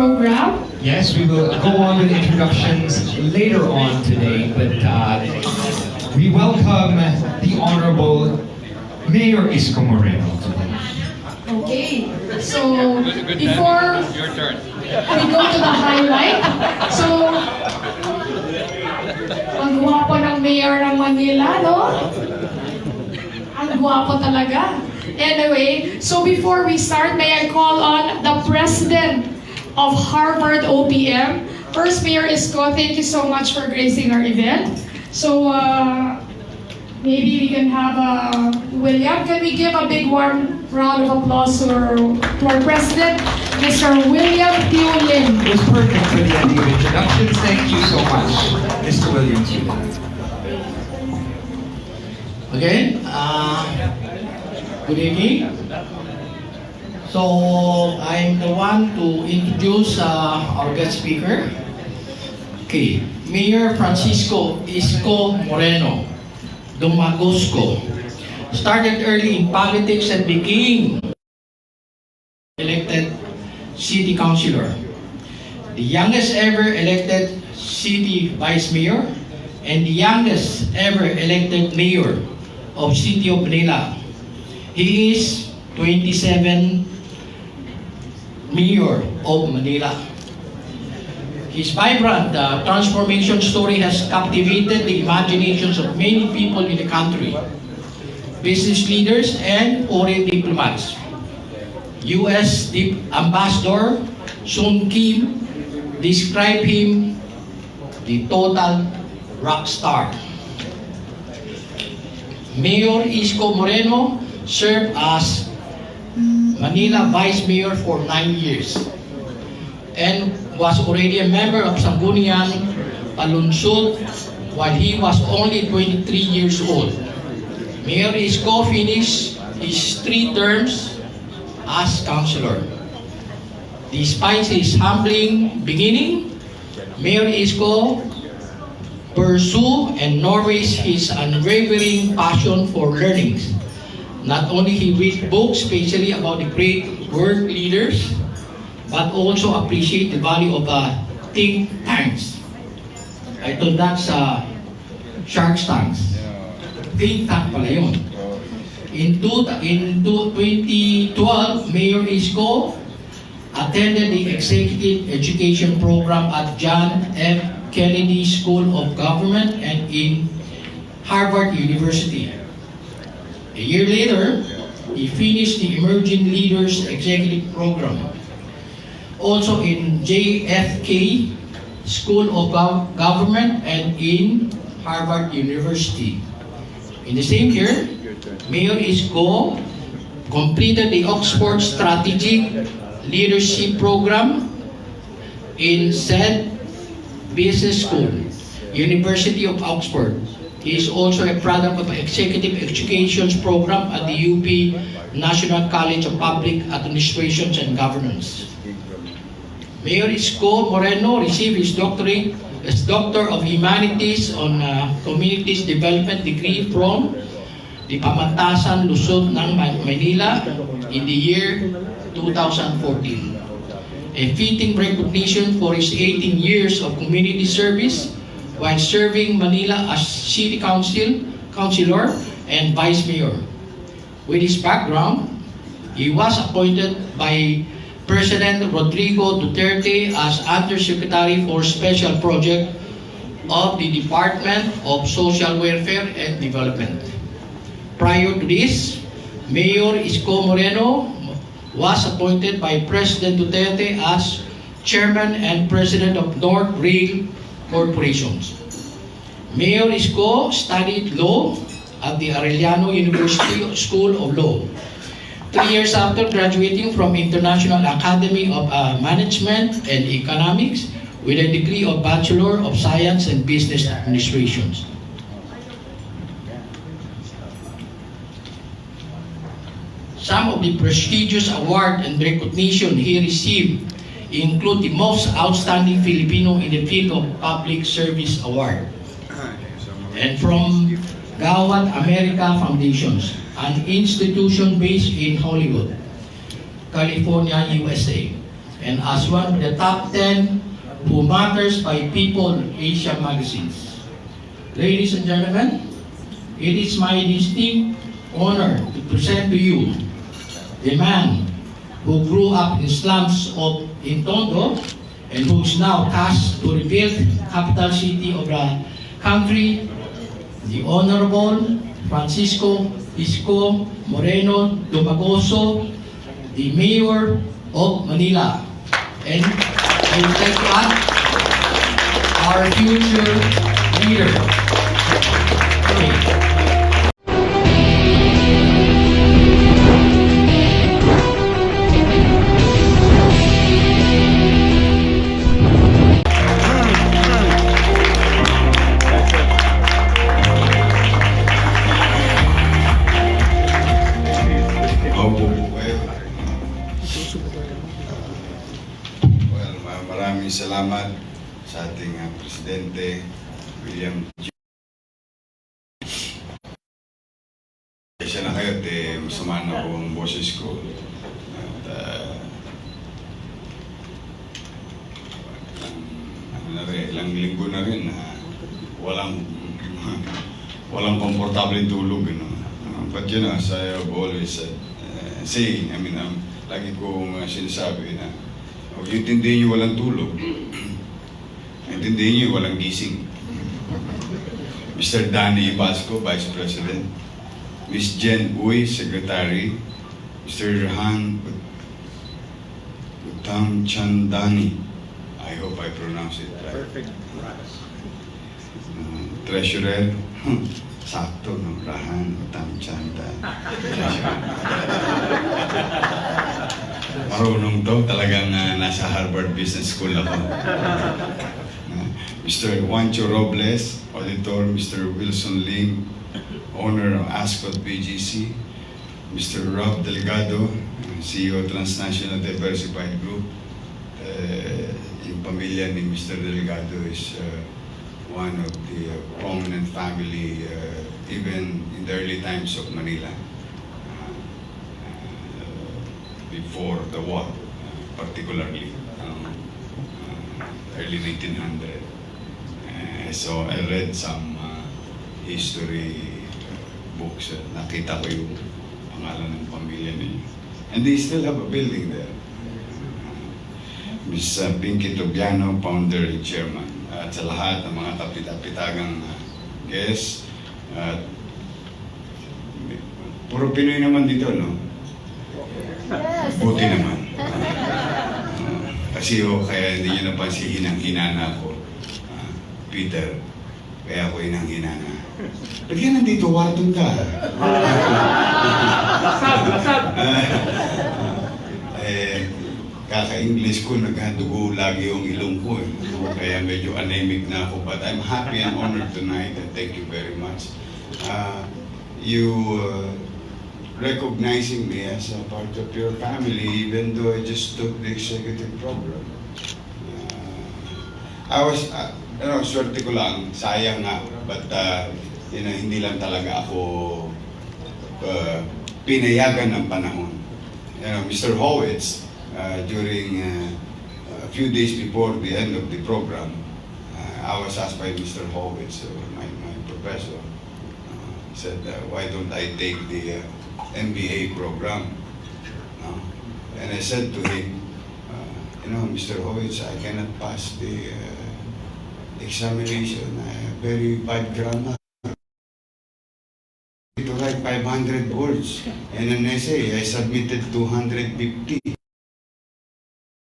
program. Yes, we will go on with introductions later on today, but we welcome the Honorable Mayor Isko Moreno today. Okay, so before we go to the highlight, so ang gwapo ng Mayor ng Manila, no? Ang gwapo talaga. Anyway, so before we start, may I call on the President of Harvard OPM. First, Mayor Isko, thank you so much for gracing our event. So, maybe we can have William. Can we give a big warm round of applause to our President, Mr. William Tiulin. It was perfect for the end of introductions. Thank you so much, Mr. Williams. Again, good evening. So, I'm the one to introduce our guest speaker. Okay, Mayor Francisco Isko Moreno Dumagosco started early in politics and became elected city councilor, the youngest ever elected city vice mayor, and the youngest ever elected mayor of City of Manila. He is 27 mayor of Manila. His vibrant transformation story has captivated the imaginations of many people in the country, business leaders and foreign diplomats. U.S. Ambassador Sun Kim described him the total rock star. Mayor Isko Moreno served as Manila Vice Mayor for 9 years and was already a member of Sangguniang Palunsod while he was only 23 years old. Mayor Isko finished his 3 terms as councilor. Despite his humbling beginning, Mayor Isko pursued and nourished his unwavering passion for learning. Not only he read books, especially about the great world leaders, but also appreciate the value of think tanks. I thought that's Shark Tanks. Think tank pala yun. In 2012, Mayor Isko attended the Executive Education Program at John F. Kennedy School of Government and in Harvard University. A year later, he finished the Emerging Leaders Executive Program. Also in JFK School of Government and in Harvard University. In the same year, Mayor Isko completed the Oxford Strategic Leadership Program in said Business School, University of Oxford. He is also a product of Executive Education Program at the UP National College of Public Administration and Governance. Mayor Isko Moreno received his doctorate as Doctor of Humanities on Communities Development degree from the Pamantasan Luzon ng Manila in the year 2014. A fitting recognition for his 18 years of community service while serving Manila as City Councilor and Vice Mayor. With his background, he was appointed by President Rodrigo Duterte as Undersecretary for Special Project of the Department of Social Welfare and Development. Prior to this, Mayor Isko Moreno was appointed by President Duterte as Chairman and President of North Rail Corporations. Mayor Isko studied law at the Arellano University School of Law. 3 years after graduating from International Academy of Management and Economics with a degree of Bachelor of Science and Business Administration. Some of the prestigious awards and recognition he received include the Most Outstanding Filipino in the Field of Public Service Award, and from Gawad America Foundations, an institution based in Hollywood, California, USA. and as one of the top 10 Who Matters by People Asia magazines. Ladies and gentlemen, it is my distinct honor to present to you the man who grew up in slums of Tondo and who is now tasked to rebuild capital city of the country, the Honorable Francisco Isko Moreno Dumagoso, the Mayor of Manila. And I would like to add our future leader. Okay. Maraming salamat sa ating Presidente William G. Siya na kayo, masama na po ang boses ko. At ilang linggo na rin na walang komportableng tulog. But you know, as I have always saying, lagi kong sinasabi na huwag yung tindihin nyo walang tulog. Intindihin nyo walang gising. Mr. Danny Basco, Vice President. Ms. Jen Uy, Secretary. Mr. Han Uttam Chandani. I hope I pronounce it right. Perfect. Treasurer. Sakto, no? Rahan Uttam Chandani. Marunong to, talagang nasa Harvard Business School ako. Mr. Juancho Robles, Auditor. Mr. Wilson Lim, Owner of Ascot BGC. Mr. Rob Delgado, CEO Transnational Diversified Group. Yung pamilya ni Mr. Delgado is one of the prominent family even in the early times of Manila. Before the war, particularly early 1900. So I read some history books. Nakita ko yung pangalan ng pamilya ninyo. And they still have a building there. Ms. Pinky Tobiano, founder and chairman. At sa lahat ng mga tapit-tapitagang guests. Puro Pinoy naman dito, no? Buti naman. Kasi kaya hindi nyo napansin hinang-hinana ako. Peter, kaya ako hinang-hinana. Ba't ka nandito? Wartong ka. Lasag! Kaka-English ko, nagdugo lagi yung ilong ko. Kaya medyo anemic na ako. But I'm happy and honored tonight and thank you very much. Recognizing me as a part of your family, even though I just took the executive program. I was, swerte ko lang, sayang nga, but hindi lang talaga ako pinayagan ng panahon. Mr. Howitz, during a few days before the end of the program, I was asked by Mr. Howitz, my professor, said, why don't I take the MBA program? And I said to him, Mr. Howitz, I cannot pass the examination. I have very bad grammar. To write 500 words. And an essay, I submitted 250.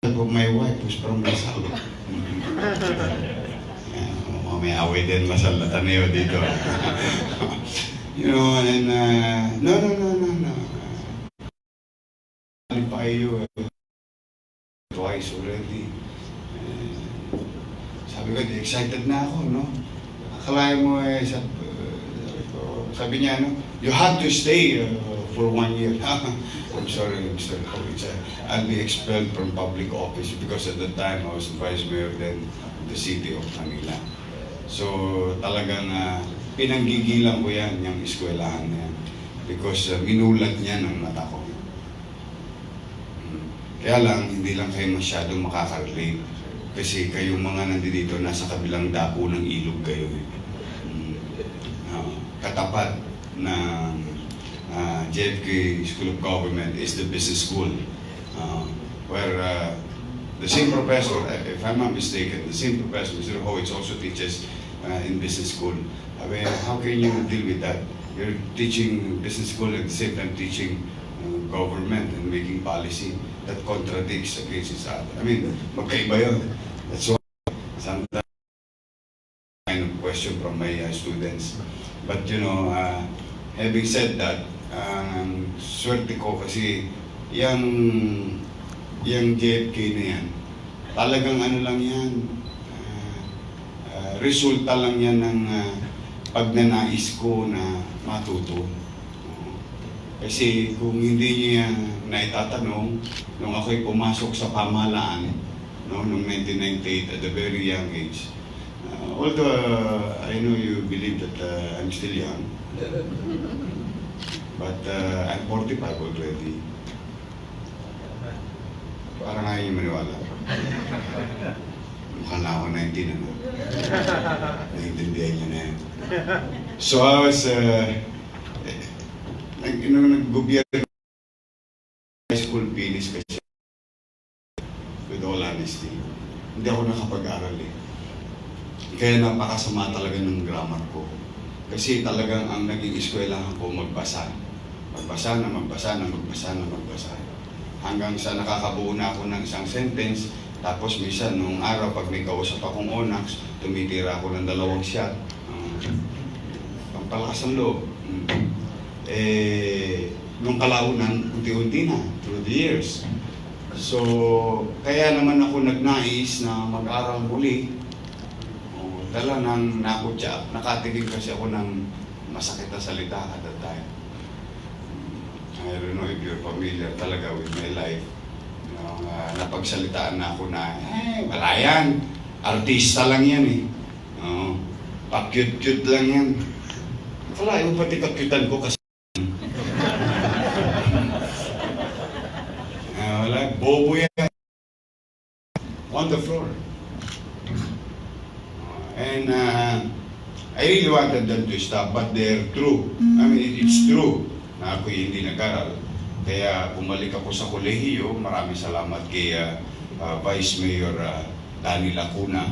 Of my wife who's from Lasal. May away din Lasal na Taneo dito. And no. Qualify you twice already. Sabi ko, excited na ako, no? Akalain mo sabi niya, you have to stay for 1 year. I'm sorry, Mr. Howitz. I'll be expelled from public office because at the time I was Vice Mayor then of the city of Manila. So talagang pinanggigilan ko yan, yung eskwelahan na yan. Because minulat niya ng mata ko. Kaya lang, hindi lang kayo masyadong makaka-relate. Kasi kayong mga nandito, nasa kabilang dako ng ilog kayo. Katapat ng JFK School of Government is the business school. Where the same professor, if I'm not mistaken, the same professor, Mr. Howitz, also teaches in business school. I mean, how can you deal with that? You're teaching business school at the same time teaching government and making policy that contradicts against each other. I mean, magkaiba yun. That's why sometimes kind of question from my students. But you know, having said that, swerte ko kasi yung JFK na yan, talagang ano lang yan, resulta lang yan ng pagnanais ko na matuto. Kasi kung hindi niya naitatanong, nung ako'y pumasok sa pamahalaan, noong 1998 at a very young age, although I know you believe that I'm still young, but I'm 45 already. Parang ayaw niyo maniwala. Mukhang na ako 19, ano? Naintindihan niyo na yan. So I was, nag-gobyerno high school finish kasi, with all honesty, hindi ako nakapag-aral eh. Kaya napakasama talaga ng grammar ko. Kasi talagang ang naging eskwelahan ko magbasa. Magbasa na magbasa na magbasa na magbasa. Hanggang sa nakakabuo na ako ng isang sentence, tapos minsan nung araw pag may kausap akong onax, tumitira ako ng 2 shot. Pampalakas ang loob. Nung kalaunan, unti-unti na, through the years. So, kaya naman ako nagnais na mag-aral muli. Dala ng nakutya, nakatigil kasi ako ng masakit na salita at that time. I don't know if you're familiar talaga with my life. Napagsalitaan na ako na, wala yan. Artista lang yan eh. Pa-cute-cute lang yan. Wala, yung pati kakyutan ko kasi. Wala, bobo yan. On the floor. And I really wanted them to stop, but they're true. I mean, it's true na ako'y hindi nag-aral. Kaya bumalik ako sa kolehiyo. Maraming salamat kay Vice Mayor Danny Lacuna,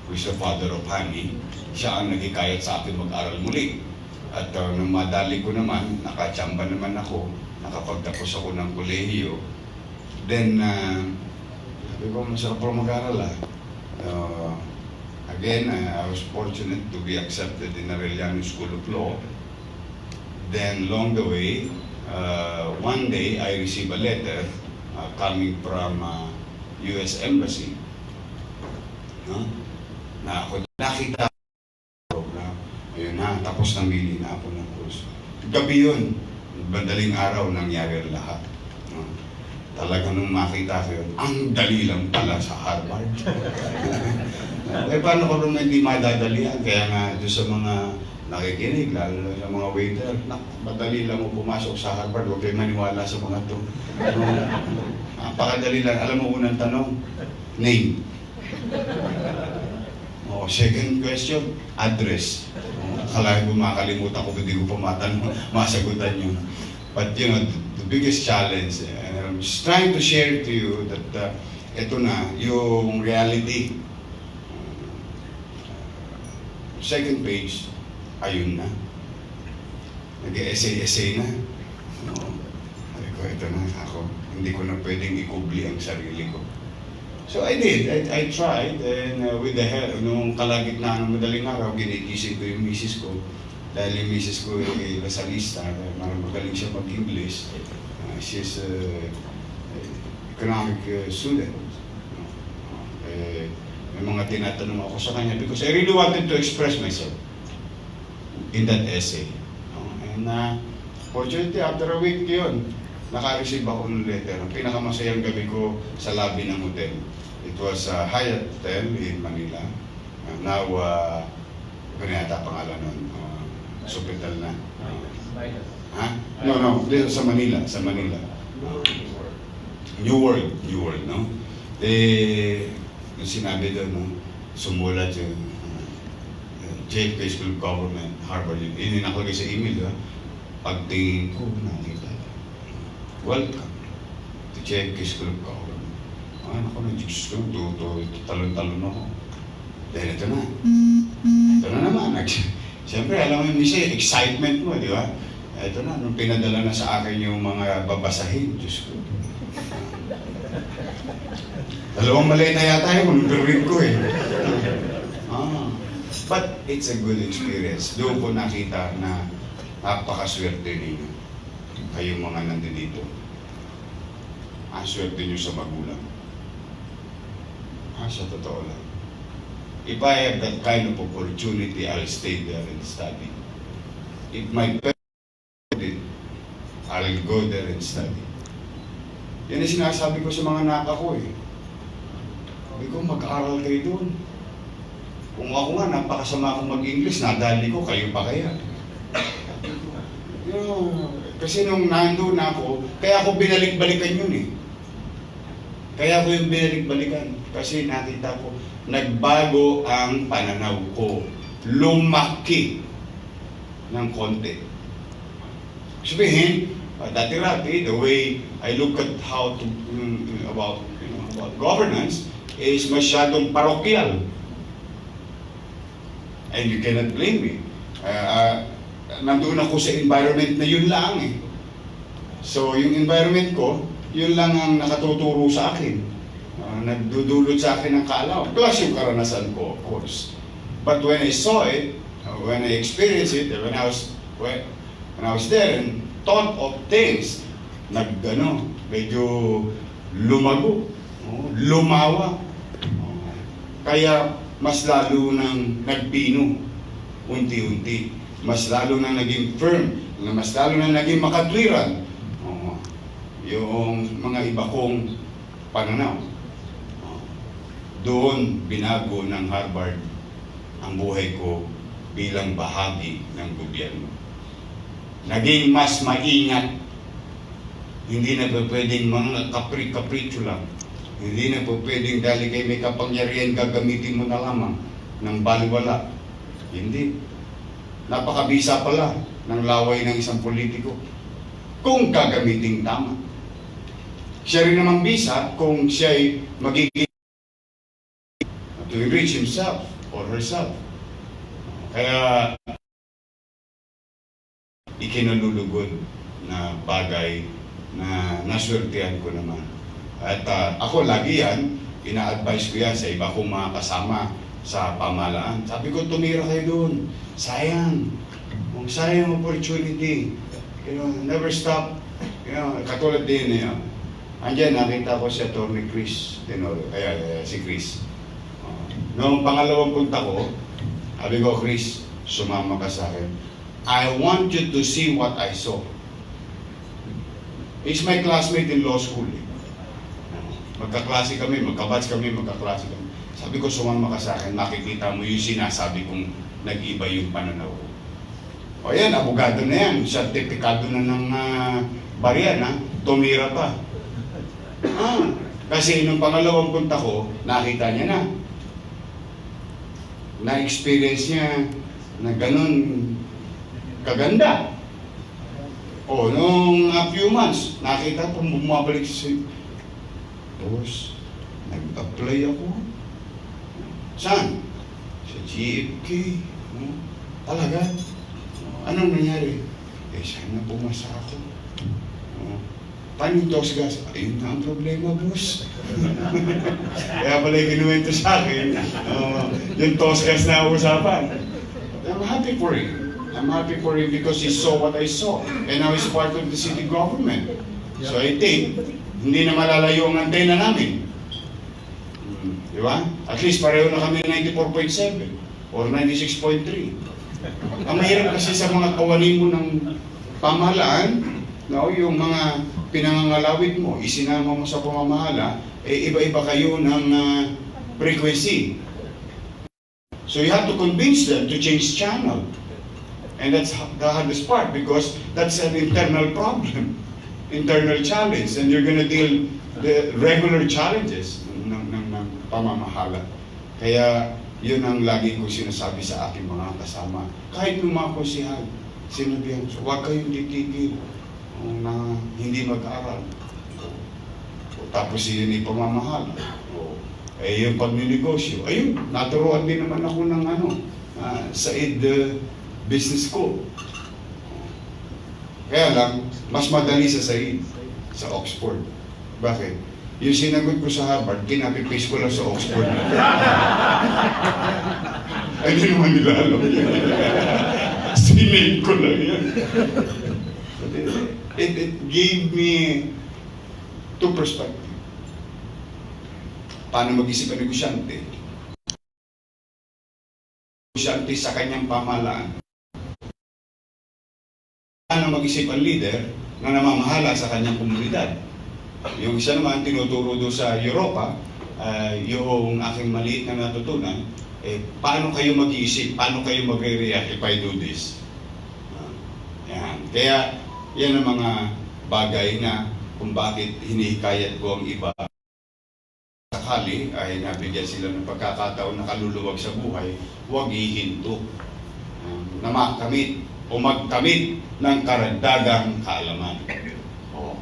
who is the father of Honey. Siya ang nagikayat sa akin mag-aral muli. At nung madali ko naman, nakachamba naman ako, nakapagtapos ako ng kolehiyo. Then, sabi ko, masarap po mag-aral Again, I was fortunate to be accepted in Arellano School of Law. Then, along the way, one day, I received a letter coming from U.S. Embassy. Na ako nakita program. Ayun na, tapos namili na ako ng course. Gabi yun, madaling araw nangyari ang lahat. Talagang nung makita ko yun, ang dali lang pala sa Harvard. Paano ko naman hindi madadalihan? Kaya nga doon sa mga nakikinig, lalo sa mga waiter, madali lang mo pumasok sa Harvard, huwag kayo maniwala sa mga to. Napakadali lang. Alam mo unang tanong? Name. Second question, address. Akala ko makakalimutan ko, hindi ko pa masagutan yun. But you know, the biggest challenge, I'm just trying to share to you that ito na, yung reality. Second page, ayun na. Nag-essay na. Sabi ko, ito na ako. Hindi ko na pwedeng ikubli ang sarili ko. So I did. I tried. And with the help, nung kalagitnaan ng madaling araw, ginigising ko yung misis ko. Dahil yung misis ko ay Lasalista, magaling siya mag-English. She's an economic student. May mga tinatanong ako sa kanya because I really wanted to express myself in that essay. And fortunately, after a week yun, naka-receive ako ng letter. Ang pinakamasayang gabi ko sa lobby ng hotel. It was Hyatt Hotel in Manila. Now, kung yata pangalan nun, Sofitel na. No, sa Manila. New World, no? Yung sinabi doon, no? Sumulat yung JFK School of Government, Harvard, yun yung nakalagay sa email, di ba? Pagtingin ko, nakita. Welcome to JFK School of Government. Ako na, Diyos ko, talon-talon ako. Dahil ito na. Ito na naman. Siyempre, alam mo yung excitement mo, di ba? Ito na, nung pinadala na sa akin yung mga babasahin, Diyos ko. Dalawang maleta yata yung nung ko eh. But it's a good experience. Doon ko nakita na napakaswerte ninyo. Kayong mga nandito. Ang swerte nyo sa magulang. Sa totoo lang. If I have that kind of opportunity, I'll stay there and study. If my parents did, I'll go there and study. Yan ang sinasabi ko sa mga anak ko eh. Sabi ko, mag-aral kayo doon. Kung ako nga, napakasama akong mag-English, nadali ko, kayo pa kaya. Kasi nung nandun ako, kaya ako binalik-balikan yun eh. Kaya ako yung binalik-balikan. Kasi nakita ko, nagbago ang pananaw ko. Lumaki ng konti. Sabihin, dati-rati, the way I look at how to, about governance, is masyadong parokyal. And you cannot blame me. Nandun ako sa environment na yun lang eh. So, yung environment ko, yun lang ang nakatuturo sa akin. Nagdudulot sa akin ng kaalaw. Plus yung karanasan ko, of course. But when I saw it, when I experienced it, when I was there and thought of things, medyo lumago, lumawa. Kaya mas lalo nang nagpino, unti-unti. Mas lalo nang naging firm, mas lalo nang naging makatwiran. Yung mga iba kong pananaw. Doon binago ng Harvard ang buhay ko bilang bahagi ng gobyerno. Naging mas maingat. Hindi na pwedeng mga kapri-kapritso lang. Hindi na pwedeng dahil kayo may kapangyarihan gagamitin mo na lamang ng baliwala. Hindi. Napakabisa pala ng laway ng isang politiko kung gagamitin tama. Siya rin naman bisa kung siya'y magiging to enrich himself or herself. Kaya ikinalulugod na bagay na naswertehan ko naman. At ako lagi yan, ina-advise ko yan sa iba kong mga kasama sa pamahalaan. Sabi ko, tumira kayo doon. Sayang. Sayang opportunity. Never stop. Katulad din niya. Andiyan, nakita ko si Atty. Chris Tenoro. Si Chris. Noong pangalawang punta ko, sabi ko, Chris, sumama ka sa akin. I want you to see what I saw. He's my classmate in law school. Magkaklase kami, magkabatch kami, magkaklase kami. Sabi ko, sumama ka sa akin, makikita mo yung sinasabi kong nag-iba yung pananaw ko. O yan, abogado na yan, sertifikado na ng bariyan, tumira pa. Kasi nung pangalawang punta ko, nakita niya na. Na-experience niya na ganun kaganda. O, nung a few months, nakita po bumabalik siya. Tapos, nag-apply ako. Saan? Sa GFK. Talaga? Anong nangyari? Sana pumasa ako. Paano yung gas? Ayun na ang problema, boss. Kaya pala yung kinuwento sa akin, yung gas na usapan. I'm happy for him. I'm happy for him because he saw what I saw. And now he's part of the city government. So I think, hindi na malalayo ang antena namin. Di ba? At least pareho na kami 94.7 or 96.3. Ang mahirap kasi sa mga kawanin mo ng pamahalaan, yung mga pinangangalawit mo, isinama mo sa pamamahala, iba-iba kayo ng frequency. So you have to convince them to change channel. And that's the hardest part because that's an internal problem. internal challenge, and you're gonna deal the regular challenges ng pamamahala. Kaya yun ang lagi ko sinasabi sa aking mga kasama. Kahit ng mga konsehal, sinabihan ko, huwag kayong titigil na hindi mag-aaral. Tapos yun yung pamamahala. Yung pagninegosyo. Ayun, naturuan din naman ako ng sa business school. Kaya lang, mas madali sa SAID, sa Oxford. Bakit? Yung sinagot ko sa Harvard, kinapipaste ko lang sa Oxford. Ay, hindi naman nila alam yan. Sinate ko lang yan. It gave me two perspectives. Paano mag-isip ang negosyante? Negosyante sa kanyang pamahalaan. Paano mag-isip ang leader na namamahala sa kanyang komunidad? Yung isa naman tinuturo doon sa Europa, yung aking maliit na natutunan, paano kayo mag-iisip, paano kayo magre-react if I do this? Yan. Kaya yan ang mga bagay na kung bakit hinihikayat ko ang iba. Sakali ay nabigyan sila ng pagkakataon na kaluluwag sa buhay, huwag ihinto na makamit o magkamit ng karagdagang kaalaman.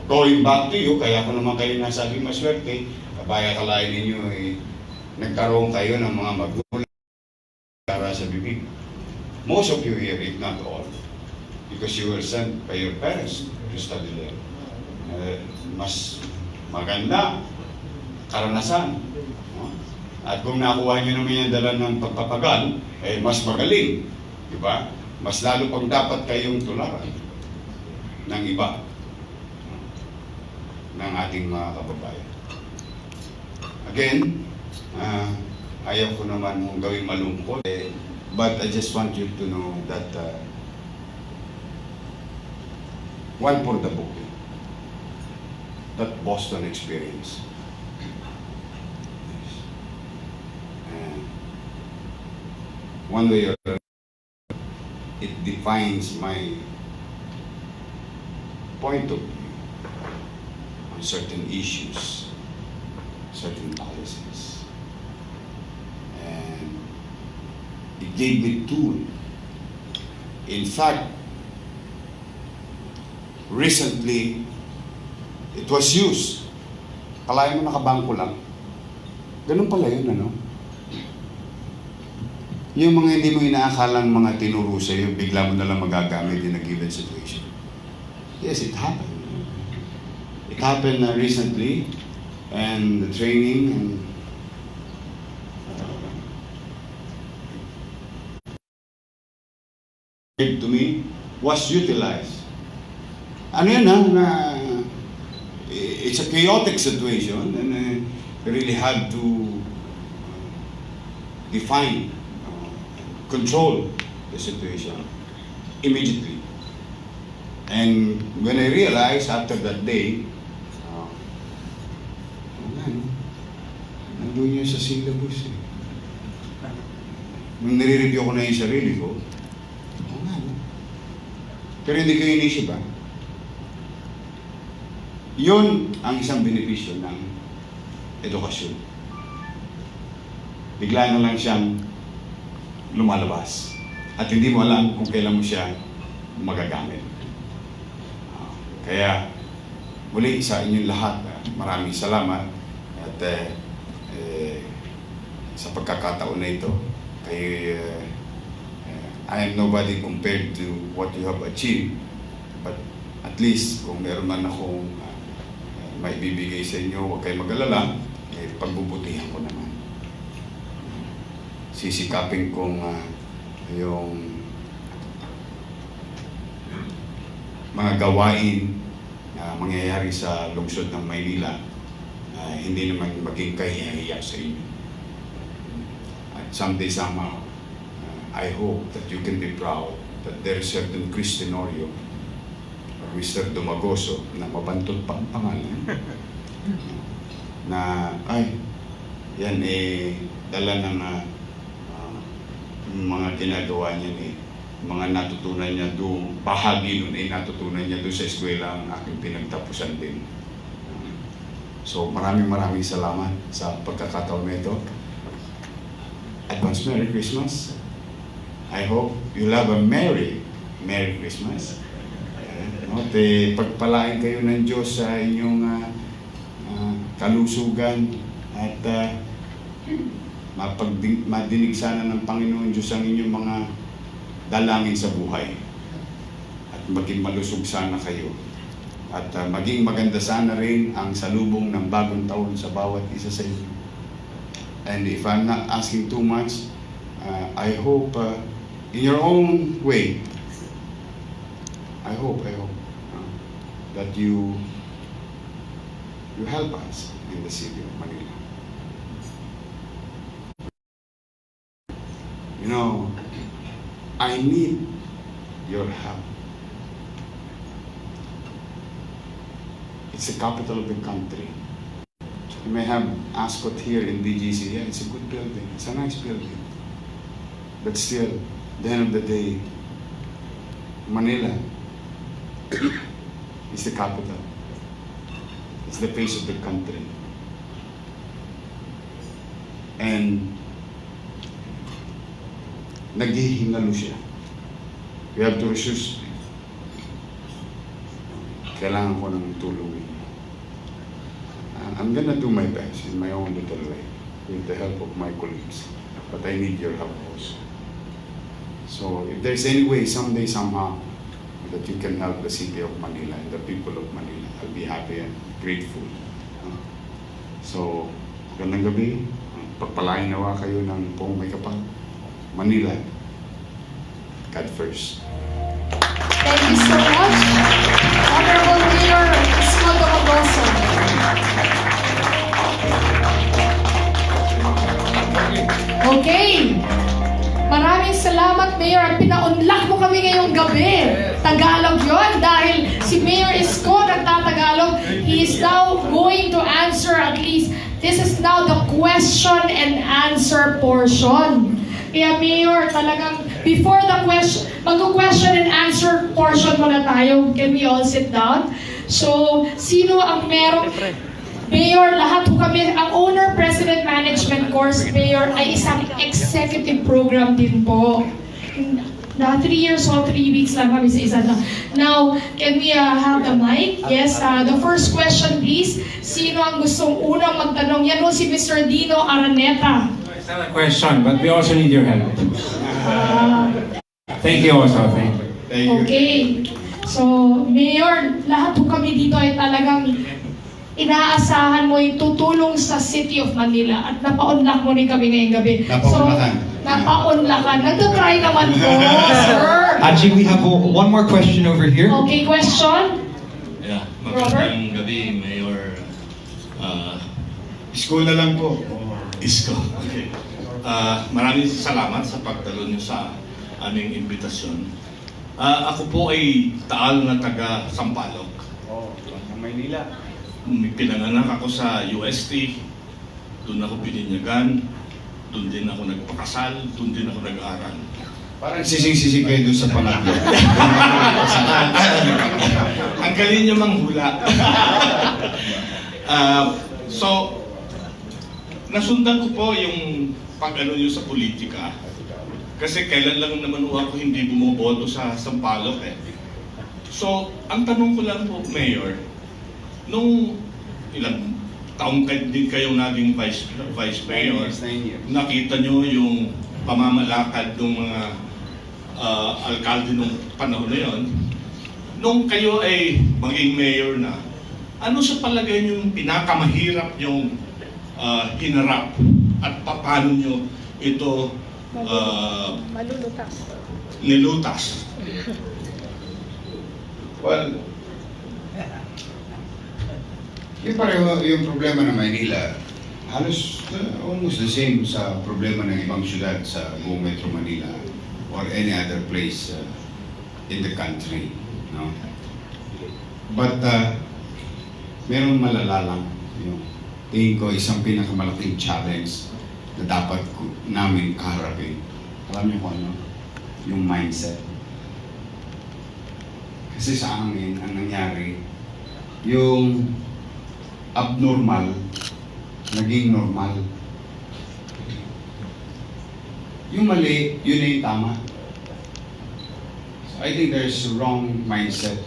Going back to you, kaya ko naman kayo nasabi maswerte, kabaya kalain ninyo nagkaroon kayo ng mga magulang para sa bibig. Most of you here, if not all, because you were sent by your parents to study there. Mas maganda karanasan. At kung nakuha nyo naman yung dala ng pagpapagal, mas magaling. Diba? Mas lalo pang dapat kayong tularan ng iba, ng ating mga kababayan. Again, ayaw ko naman mong gawing malungkot. But I just want you to know that one for the book, that Boston experience. One way or another, it defines my point of view on certain issues, certain policies. And it gave me tool. In fact, recently, it was used. Kalahin mo nakabangko lang. Ganun pala yun, ano? Yung mga hindi mo inaakalang mga tinuro sa'yo, bigla mo nalang magagamit in a given situation. Yes, it happened. It happened recently, and the training and to me was utilized. Ano yun it's a chaotic situation, and you really had to define, control the situation immediately. And when I realized after that day, nandun yun sa syllabus . Nung nire-review ko na yung sarili ko, pero hindi ko inisip . Yun ang isang benepisyo ng edukasyon. Bigla na lang siyang lumalabas at hindi mo alam kung kailan mo siya magagamit. Kaya muli sa inyong lahat, maraming salamat at sa pagkakataon na ito, kay I am nobody compared to what you have achieved, but at least kung meron man akong may bibigay sa inyo, huwag kayo mag-alala, pagbubutihan ko naman. Sisikapin kong yung mga gawain na mangyayari sa lungsod ng Maynila, hindi naman maging kahihiya sa inyo. At someday somehow, I hope that you can be proud that there is certain Christian Oreo, Mr. Dumagoso, na mabantot pa ang pangalan, na yan dala ng mga ginagawa niya mga natutunan niya doon, bahagi nun ay natutunan niya doon sa eskwela ang aking pinagtapusan din. So maraming salamat sa pagkakataon na ito. Advance Merry Christmas. I hope you'll have a Merry Christmas. Pagpalain kayo ng Diyos sa inyong kalusugan at madinig sana ng Panginoon Diyos ang inyong mga dalangin sa buhay. At maging malusog sana kayo. At maging maganda sana rin ang salubong ng bagong taon sa bawat isa sa inyo. And if I'm not asking too much, I hope in your own way, I hope that you help us in the city of Manila. You know, I need your help. It's the capital of the country. You may have ASCOT here in BGC. Yeah, it's a good building. It's a nice building. But still, at the end of the day, Manila is the capital. It's the face of the country. And naghihingalo siya. We have to resist. Kailangan ko ng tulong. I'm gonna do my best in my own little way with the help of my colleagues. But I need your help also. So if there's any way, someday, somehow, that you can help the city of Manila and the people of Manila, I'll be happy and grateful. So, gandang gabi. Pagpalain nawa kayo ng buong may kapal. Manila, God first. Thank you so much, Honorable Mayor Isko Dumagoso. Okay. Maraming salamat, Mayor. At pinaunlak mo kami ngayong gabi. Tagalog yon dahil si Mayor Isko nagtatagalog. He is now going to answer at least. This is now the question and answer portion. Kaya Mayor, talagang before the question and answer portion muna tayo. Can we all sit down? So, sino ang merong... Mayor, lahat po kami, ang Owner President Management Course, Mayor, ay isang executive program din po. Na 3 years old, 3 weeks lang kami sa isa na. Now, can we have the mic? Yes, the first question please. Sino ang gustong unang magtanong? Yan po si Mr. Dino Araneta. It's not a question, but we also need your help. Thank you also. Thank you. Okay. So, Mayor, lahat po kami dito ay talagang inaasahan mo yung tutulong sa City of Manila at napaunlak mo rin kami ngayong gabi. Napaunlakan. Napaunlakan. Nagtatry naman po, sir. Actually, we have one more question over here. Okay, question? Yeah, Robert? magandang gabi, Mayor Isko na lang po. Isko. Okay. Maraming salamat sa pagdalo niyo sa aming imbitasyon. Ako po ay taal na taga Sampaloc. Maynila. Pinanganak ako sa UST, doon ako bininyagan, doon din ako nagpakasal, doon din ako nag-aaral. Parang sising-sisig kayo doon sa panahon. Ang galing niyo manghula. So, nasundan ko po yung pag-ano niyo sa politika. Kasi kailan lang naman ako hindi bumoboto sa Sampaloc eh. So, ang tanong ko lang po, Mayor, nung ilang taong din kayo naging vice mayor, nakita nyo yung pamamalakad ng mga alkalde nung panahon na yon. Nung kayo ay maging mayor na, ano sa palagay nyo yung pinakamahirap yung hinarap at paano nyo ito nilutas? Well, yung pareho yung problema ng Maynila, halos almost the same sa problema ng ibang syudad sa buong Metro Manila or any other place in the country. No? But meron malala lang. Tingin ko isang pinakamalaking challenge na dapat namin kaharapin. Alam niyo kung ano? Yung mindset. Kasi sa amin, ang nangyari, yung abnormal, naging normal. Yung mali, yun na yung tama. So I think there's a wrong mindset.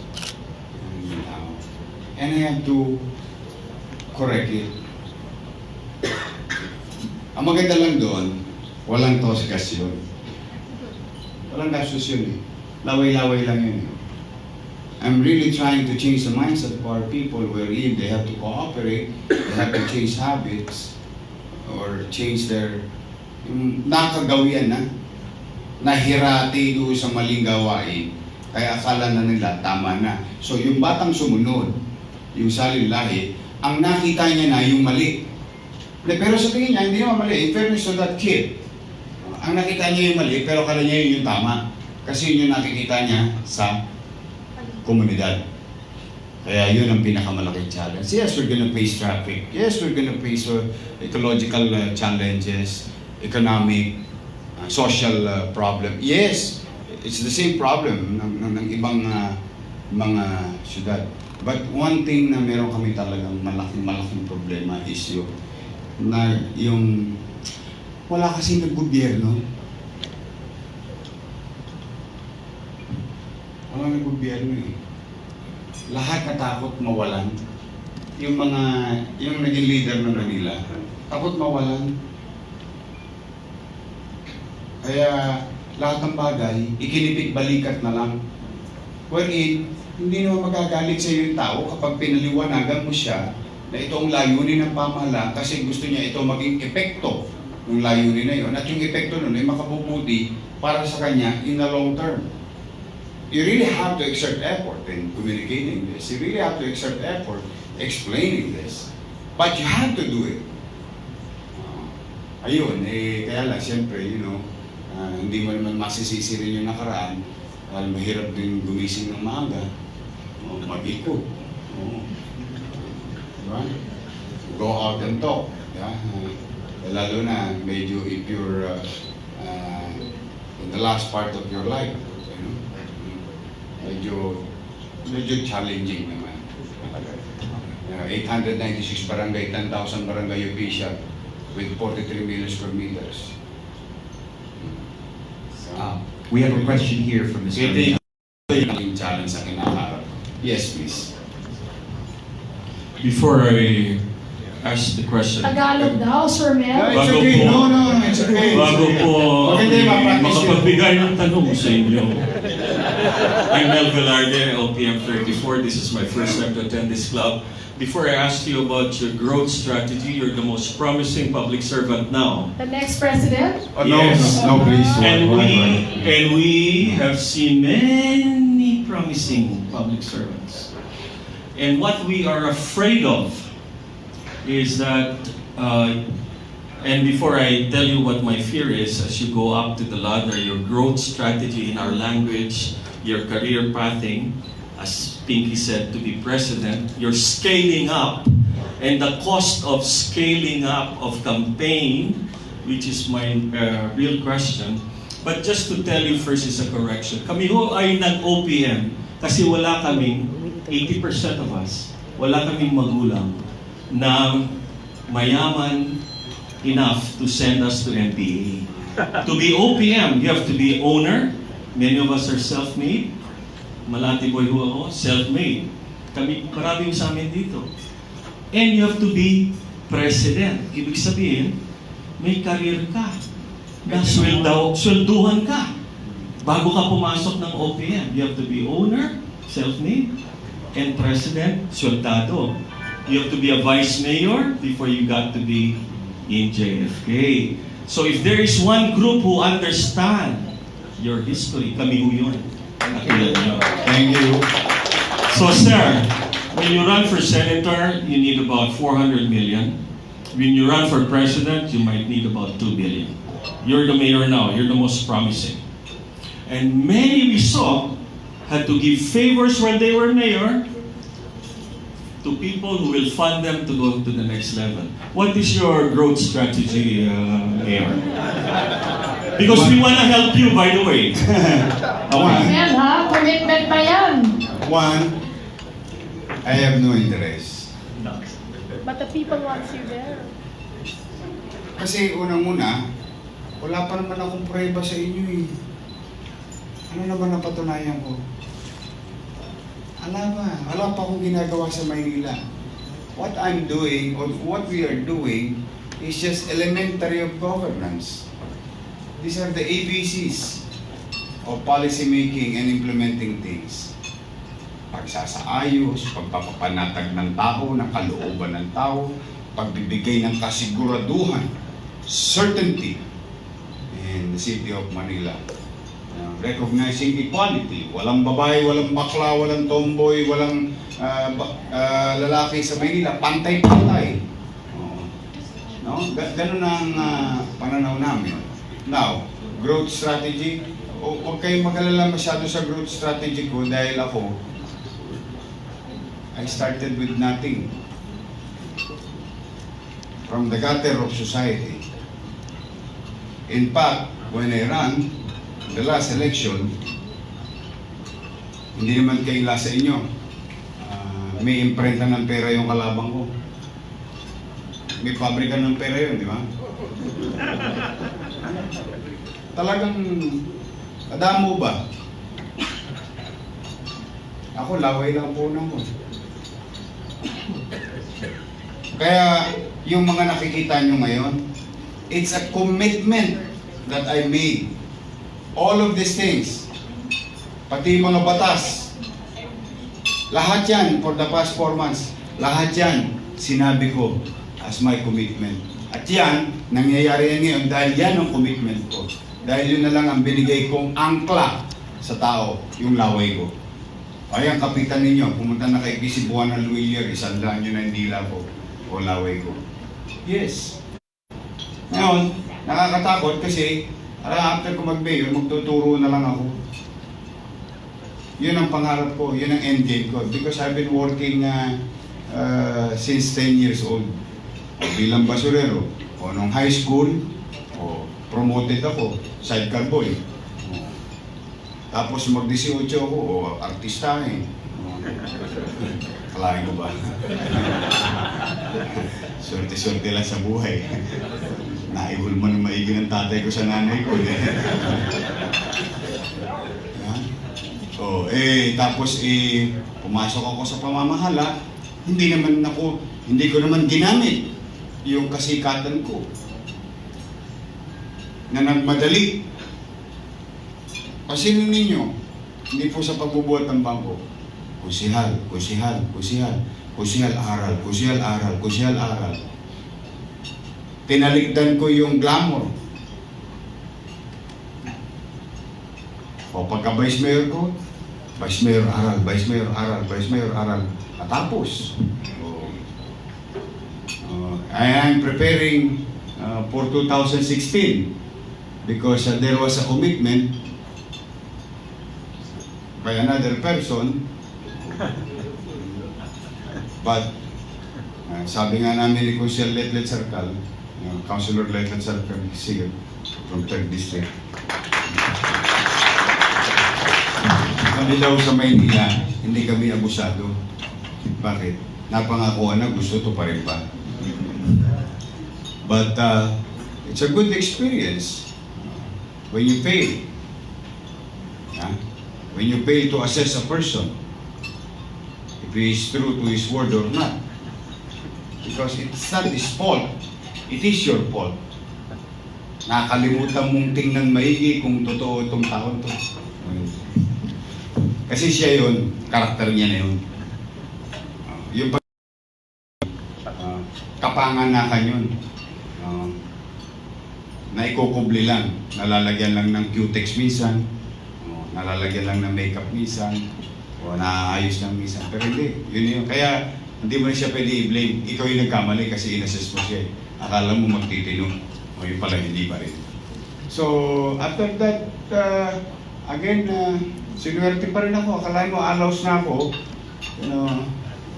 And I have to correct it. Ang maganda lang doon, walang tosgas yun. Walang gastos yun eh. Laway-laway lang yun eh. I'm really trying to change the mindset of our people wherein they have to cooperate, they have to change habits, or change their nakagawian na, nahirati doon sa maling gawain, kaya akala na nila tama na. So yung batang sumunod, yung salin lahi, ang nakita niya na yung mali. Pero sa tingin niya, hindi naman mali. In fairness to that kid, ang nakita niya yung mali, pero akala niya yung tama. Kasi yun yung nakikita niya sa komunidad. Kaya yun ang pinakamalaking challenge. Yes, we're gonna face traffic. Yes, we're gonna face ecological challenges, economic, social problem. Yes, it's the same problem ng ibang mga syudad. But one thing na meron kami talagang malaking problema is yung wala kasi nag-gobyerno. Wala nag-gobyerno eh. Lahat natakot mawalan. Yung naging leader ng Manila, takot mawalan. Kaya lahat ng bagay, ikinipit-balikat na lang. Wherein, hindi naman magagalit sa iyo yung tao kapag pinaliwanagan mo siya na ito ang layunin ng pamahalaan kasi gusto niya ito maging epekto ng layunin na yun at yung epekto nun ay makabubuti para sa kanya in the long term. You really have to exert effort in communicating this. You really have to exert effort explaining this. But you have to do it. Ayun, kaya lang, siyempre, hindi mo naman masisisi rin yung nakaraan dahil mahirap din gumising ng maaga. Mag-ikot. Diba? Go out and talk. Yeah? Lalo na, medyo if you're in the last part of your life, medyo challenging naman. 896 barangay, 10,000 barangay official with 43 million square meters. We have a question here from Mr. Yung challenge sa kinaharap. Yes, please. Before I ask the question, Tagalog daw, Sir Mel. It's okay. No, it's okay. bago po makapagbigay ng tanong sa inyo, I'm Mel Velarde, LPM 34. This is my first time to attend this club. Before I ask you about your growth strategy, you're the most promising public servant now. The next president? Oh, no, Yes. no, please. And we have seen many promising public servants. And what we are afraid of is that, and before I tell you what my fear is, as you go up to the ladder, your growth strategy in our language, your career pathing, as Pinky said, to be president, you're scaling up. And the cost of scaling up of campaign, which is my real question, but just to tell you first is a correction. Kami ho ay nag-OPM kasi wala kaming, 80% of us, wala kaming magulang na mayaman enough to send us to MPA. To be OPM, you have to be owner. Many of us are self-made. Malati boy ho ako, self-made. Kami, marami sa amin dito. And you have to be president. Ibig sabihin, may career ka. Na swelduhan ka. Bago ka pumasok ng OPM, you have to be owner, self-made, and president, sweldado. You have to be a vice mayor before you got to be in JFK. So if there is one group who understand your history, kami ho yun. Thank you. So sir, when you run for senator, you need about 400 million. When you run for president, you might need about 2 billion. You're the mayor now, you're the most promising. And many we saw had to give favors when they were mayor to people who will fund them to go to the next level. What is your growth strategy, Mayor? Because we want to help you, by the way. Mel ha, commitment pa yan. One, I have no interest. But the people want you there. Kasi unang-una, wala pa naman akong prueba sa inyo eh. Ano naman ang patunayan ko? Wala pa akong ginagawa sa Maynila. What I'm doing, or what we are doing, is just elementary of governance. These are the ABCs of policy making and implementing things. Pagsasaayos, pagpapapanatag ng tao, ng kalooban ng tao, pagbibigay ng kasiguraduhan, certainty in the city of Manila. Recognizing equality. Walang babae, walang bakla, walang tomboy, walang lalaki sa Manila. Pantay-pantay. No? Ganun ang pananaw namin. Now, growth strategy. Huwag kayong mag-alala masyado sa growth strategy ko dahil ako, I started with nothing. From the gutter of society. In fact, when I ran the last election, hindi naman kaila sa inyo. May imprenta ng pera yung kalabang ko. May pabrika ng pera yun, di ba? Talagang adamo ba? Ako, laway lang po na mo. Kaya, yung mga nakikita nyo ngayon, it's a commitment that I made. All of these things, pati mga batas, lahat yan for the past 4 months, lahat yan sinabi ko as my commitment. At yan, nangyayari yan ngayon dahil yan ang commitment ko. Dahil yun na lang ang binigay kong angkla sa tao, yung laway ko. Ay, ang kapitan ninyo, pumunta na kay Kisibuan ng Luilier, isandaan nyo na yung dila ko o laway ko. Yes. Ngayon, nakakatakot kasi after ko mag-mayor, magtuturo na lang ako. Yun ang pangarap ko, yun ang end game ko. Because I've been working since 10 years old. Bilang basurero. O nung high school, promoted ako, sidecar boy. Tapos mag-18 ako, artistahin. Kalahin ko ba? Swerte-swerte lang sa buhay. Naihul mo ng maigi ng tatay ko sa nanay ko. Tapos pumasok ako sa pamamahala, hindi ko naman ginamit yung kasikatan ko na nagmadali. Pasinin ninyo, hindi po sa pagbubuhat ng bangko. Kusihal, aral. Tinalikdan ko yung glamour. O pagka vice mayor ko, vice mayor aral. Matapos. I am preparing for 2016 because there was a commitment by another person. But sabi nga namin ni Councilor Letlet Circle, Councilor Letlet Circle, sige, from 3rd District. Kami daw sa Maynila, hindi kami abusado. Bakit? Napangakuan na, gusto to pa rin pa. But it's a good experience when you fail. When you fail to assess a person, if he is true to his word or not. Because it's not his fault, it is your fault. Nakalimutan mong tingnan maigi kung totoo itong taon to. Kasi siya yun, karakter niya na yun. Yung kapanganakan yun. Naikukubli lang, nalalagyan lang ng cutex minsan, nalalagyan lang ng makeup minsan, o naayos lang minsan. Pero hindi, yun yun. Kaya hindi mo na siya pwede i-blame. Ikaw yung nagkamali kasi inassess mo siya. Akala mo magtitino, o yun pala hindi pa rin. So, after that, again, sinuwerte pa rin ako. Akalain mo, allows na ako.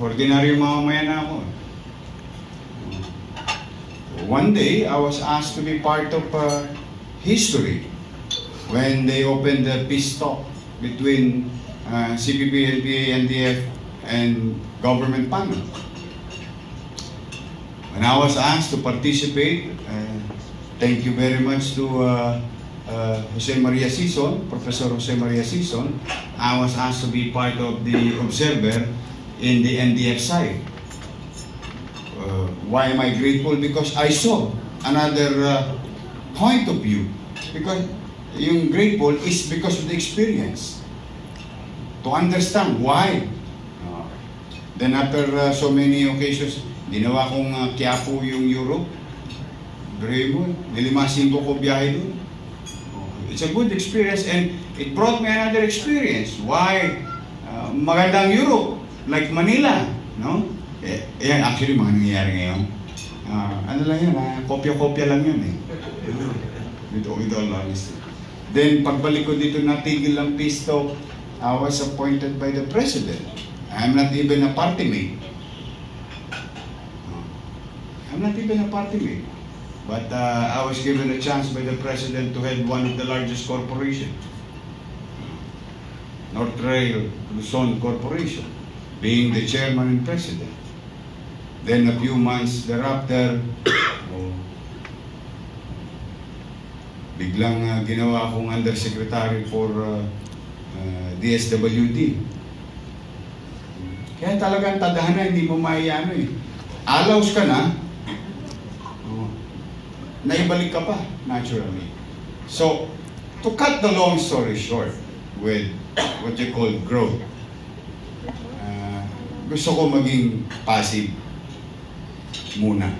Ordinary mamamayan na ako. One day, I was asked to be part of history when they opened the peace talk between CPP, NPA, NDF, and government panel. When I was asked to participate, thank you very much to Jose Maria Sison, Professor Jose Maria Sison. I was asked to be part of the observer in the NDF side. Why am I grateful? Because I saw another point of view. Because yung grateful is because of the experience. To understand why. Then after so many occasions, ginawa kong Quiapo yung Europe. Bravo, nilimasin ko biyahe dun. It's a good experience and it brought me another experience. Why? Magandang Europe, like Manila, no? Yan, actually, mga nangyayari ngayon. Ano lang yun, kopya-kopya lang yun eh. With all honesty. Then, pagbalik ko dito, natigil ang pisto, I was appointed by the President. I'm not even a party mate. I'm not even a party mate. But I was given a chance by the President to head one of the largest corporations. North Rail Luzon Corporation, being the chairman and president. Then a few months thereafter, biglang ginawa akong undersecretary for DSWD. Kaya talagang tadhana, hindi mo maiano eh. Allows ka na, naibalik ka pa, naturally. So, to cut the long story short, with what you call growth, gusto ko maging passive muna.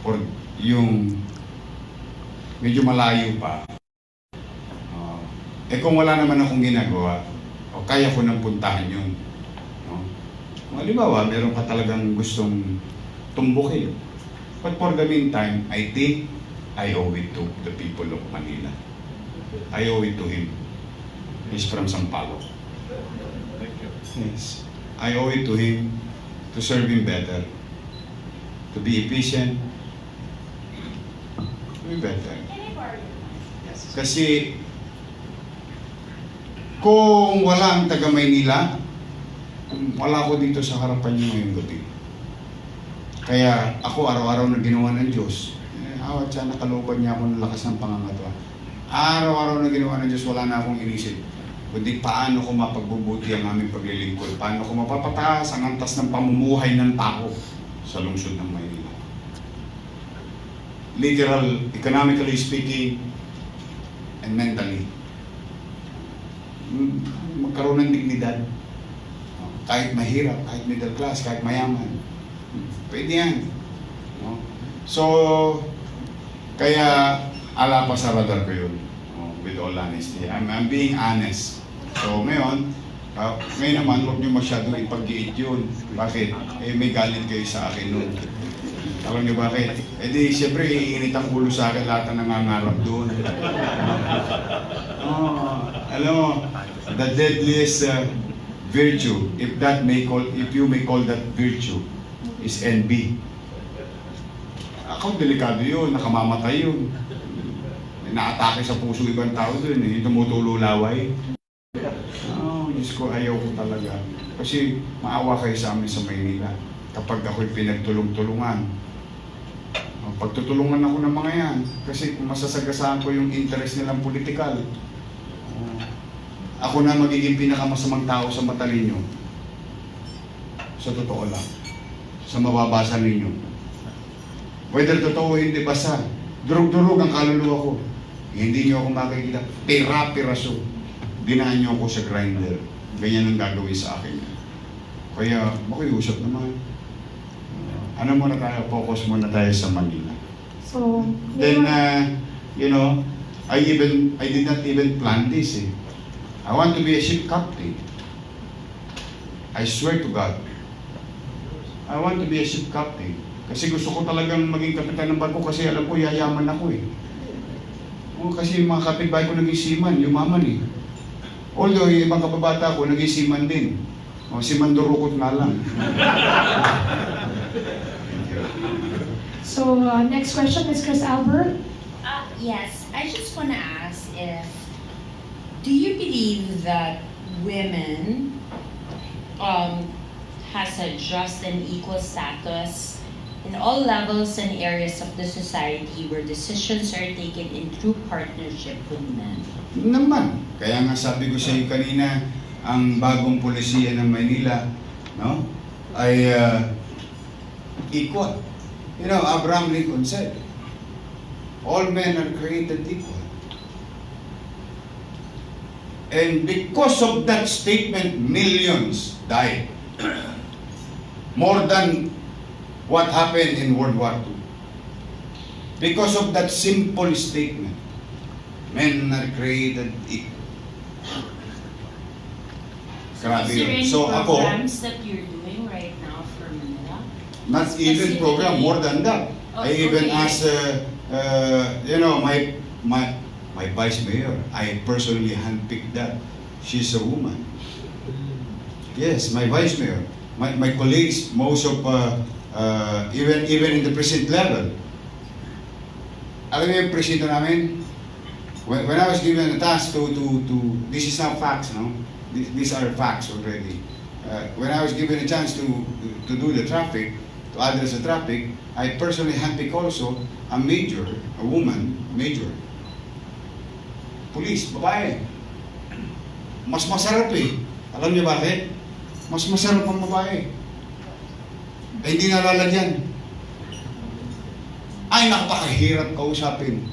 Or yung medyo malayo pa. Kung wala naman akong ginagawa, o kaya ko nang puntahan yun. No? Halimbawa, meron ka talagang gustong tumbukin. But for the meantime, I think I owe it to the people of Manila. I owe it to him. He's from Sampaloc. Yes. I owe it to him to serve him better, to be efficient, to be better. Kasi kung wala ang taga Maynila, wala ko dito sa harapan niyo ngayong gabi. Kaya ako araw-araw na ginawa ng Diyos, awat siya, nakalooban niya ako ng lakas ng pangangatwa. Araw-araw na ginawa ng Diyos, wala na akong inisip. Kundi paano ko mapagbubuti ang aming paglilingkod, paano ko mapapataas ang antas ng pamumuhay ng tao sa lungsod ng Maynila. Literal, economically speaking, and mentally. Magkaroon ng dignidad. Kahit mahirap, kahit middle class, kahit mayaman. Pwede yan. No? So, kaya ala pa sa radar ko yun. With all honesty. I'm being honest. So, ngayon naman, huwag niyo masyadong ipag-iit yun. Bakit? May galit kayo sa akin nun. Alam niyo bakit? Di, siyempre, iinit ang ulo sa akin lahat na nangangarap doon. Alam mo, the deadliest virtue, if you may call that virtue, is envy. Ako, delikado yun, nakamamatay yun. Naatake sa puso ibang tao doon, yung tumutulo laway. Diyos ko, ayaw ko talaga. Kasi maawa kayo sa amin sa Maynila. Kapag ako'y pinagtulong-tulungan. Pagtutulungan ako ng mga yan. Kasi kung masasagasaan ko yung interest nilang politikal, ako na magiging pinakamasamang tao sa mata ninyo. Sa totoo lang. Sa mababasa ninyo. Whether totoo o hindi, basta durog-durog ang kaluluwa ko. Hindi nyo ako makikita. Pira-piraso. Dinaan nyo ako sa grinder. Ganyan ang gagawin sa akin. Kaya, makiusap naman. Ano muna tayo? Focus muna tayo sa Manila. So, then, I did not even plan this. I want to be a ship captain. I swear to God. I want to be a ship captain. Kasi gusto ko talagang maging kapitan ng barko kasi alam ko yayaman ako eh. Kasi yung mga kapitbahay ko naging seaman, yumaman eh. Although yung ibang kababata ko naging seaman din. Si Mandurukot na lang. So, next question is Chris Albert. Yes, I just want to ask if Do you believe that women has a just and equal status in all levels and areas of the society where decisions are taken in true partnership with men? Naman. Kaya nga sabi ko sa iyo kanina, ang bagong polisiya ng Maynila, no, ay equal. You know, Abraham Lincoln said, all men are created equal. And because of that statement, millions died. More than what happened in World War II. Because of that simple statement, men are created equal. Grabe Is there yun. any So ako, programs that you're doing right now for Manila? not even program, more than that. Oh, I even okay. asked, you know, my vice mayor, I personally handpicked that. She's a woman. Yes, my vice mayor. My colleagues, most of, even in the precinct level. Alam mo yung presinto namin? When I was given a task to this is not facts, no? These are facts already. When I was given a chance to do the traffic, to address the traffic, I personally handpicked also a major, a woman, major. Police, babae. Mas masarap eh. Alam niyo bakit? Mas masarap ang babae. Eh, hindi nalalagyan. Ay, napakahirap kausapin.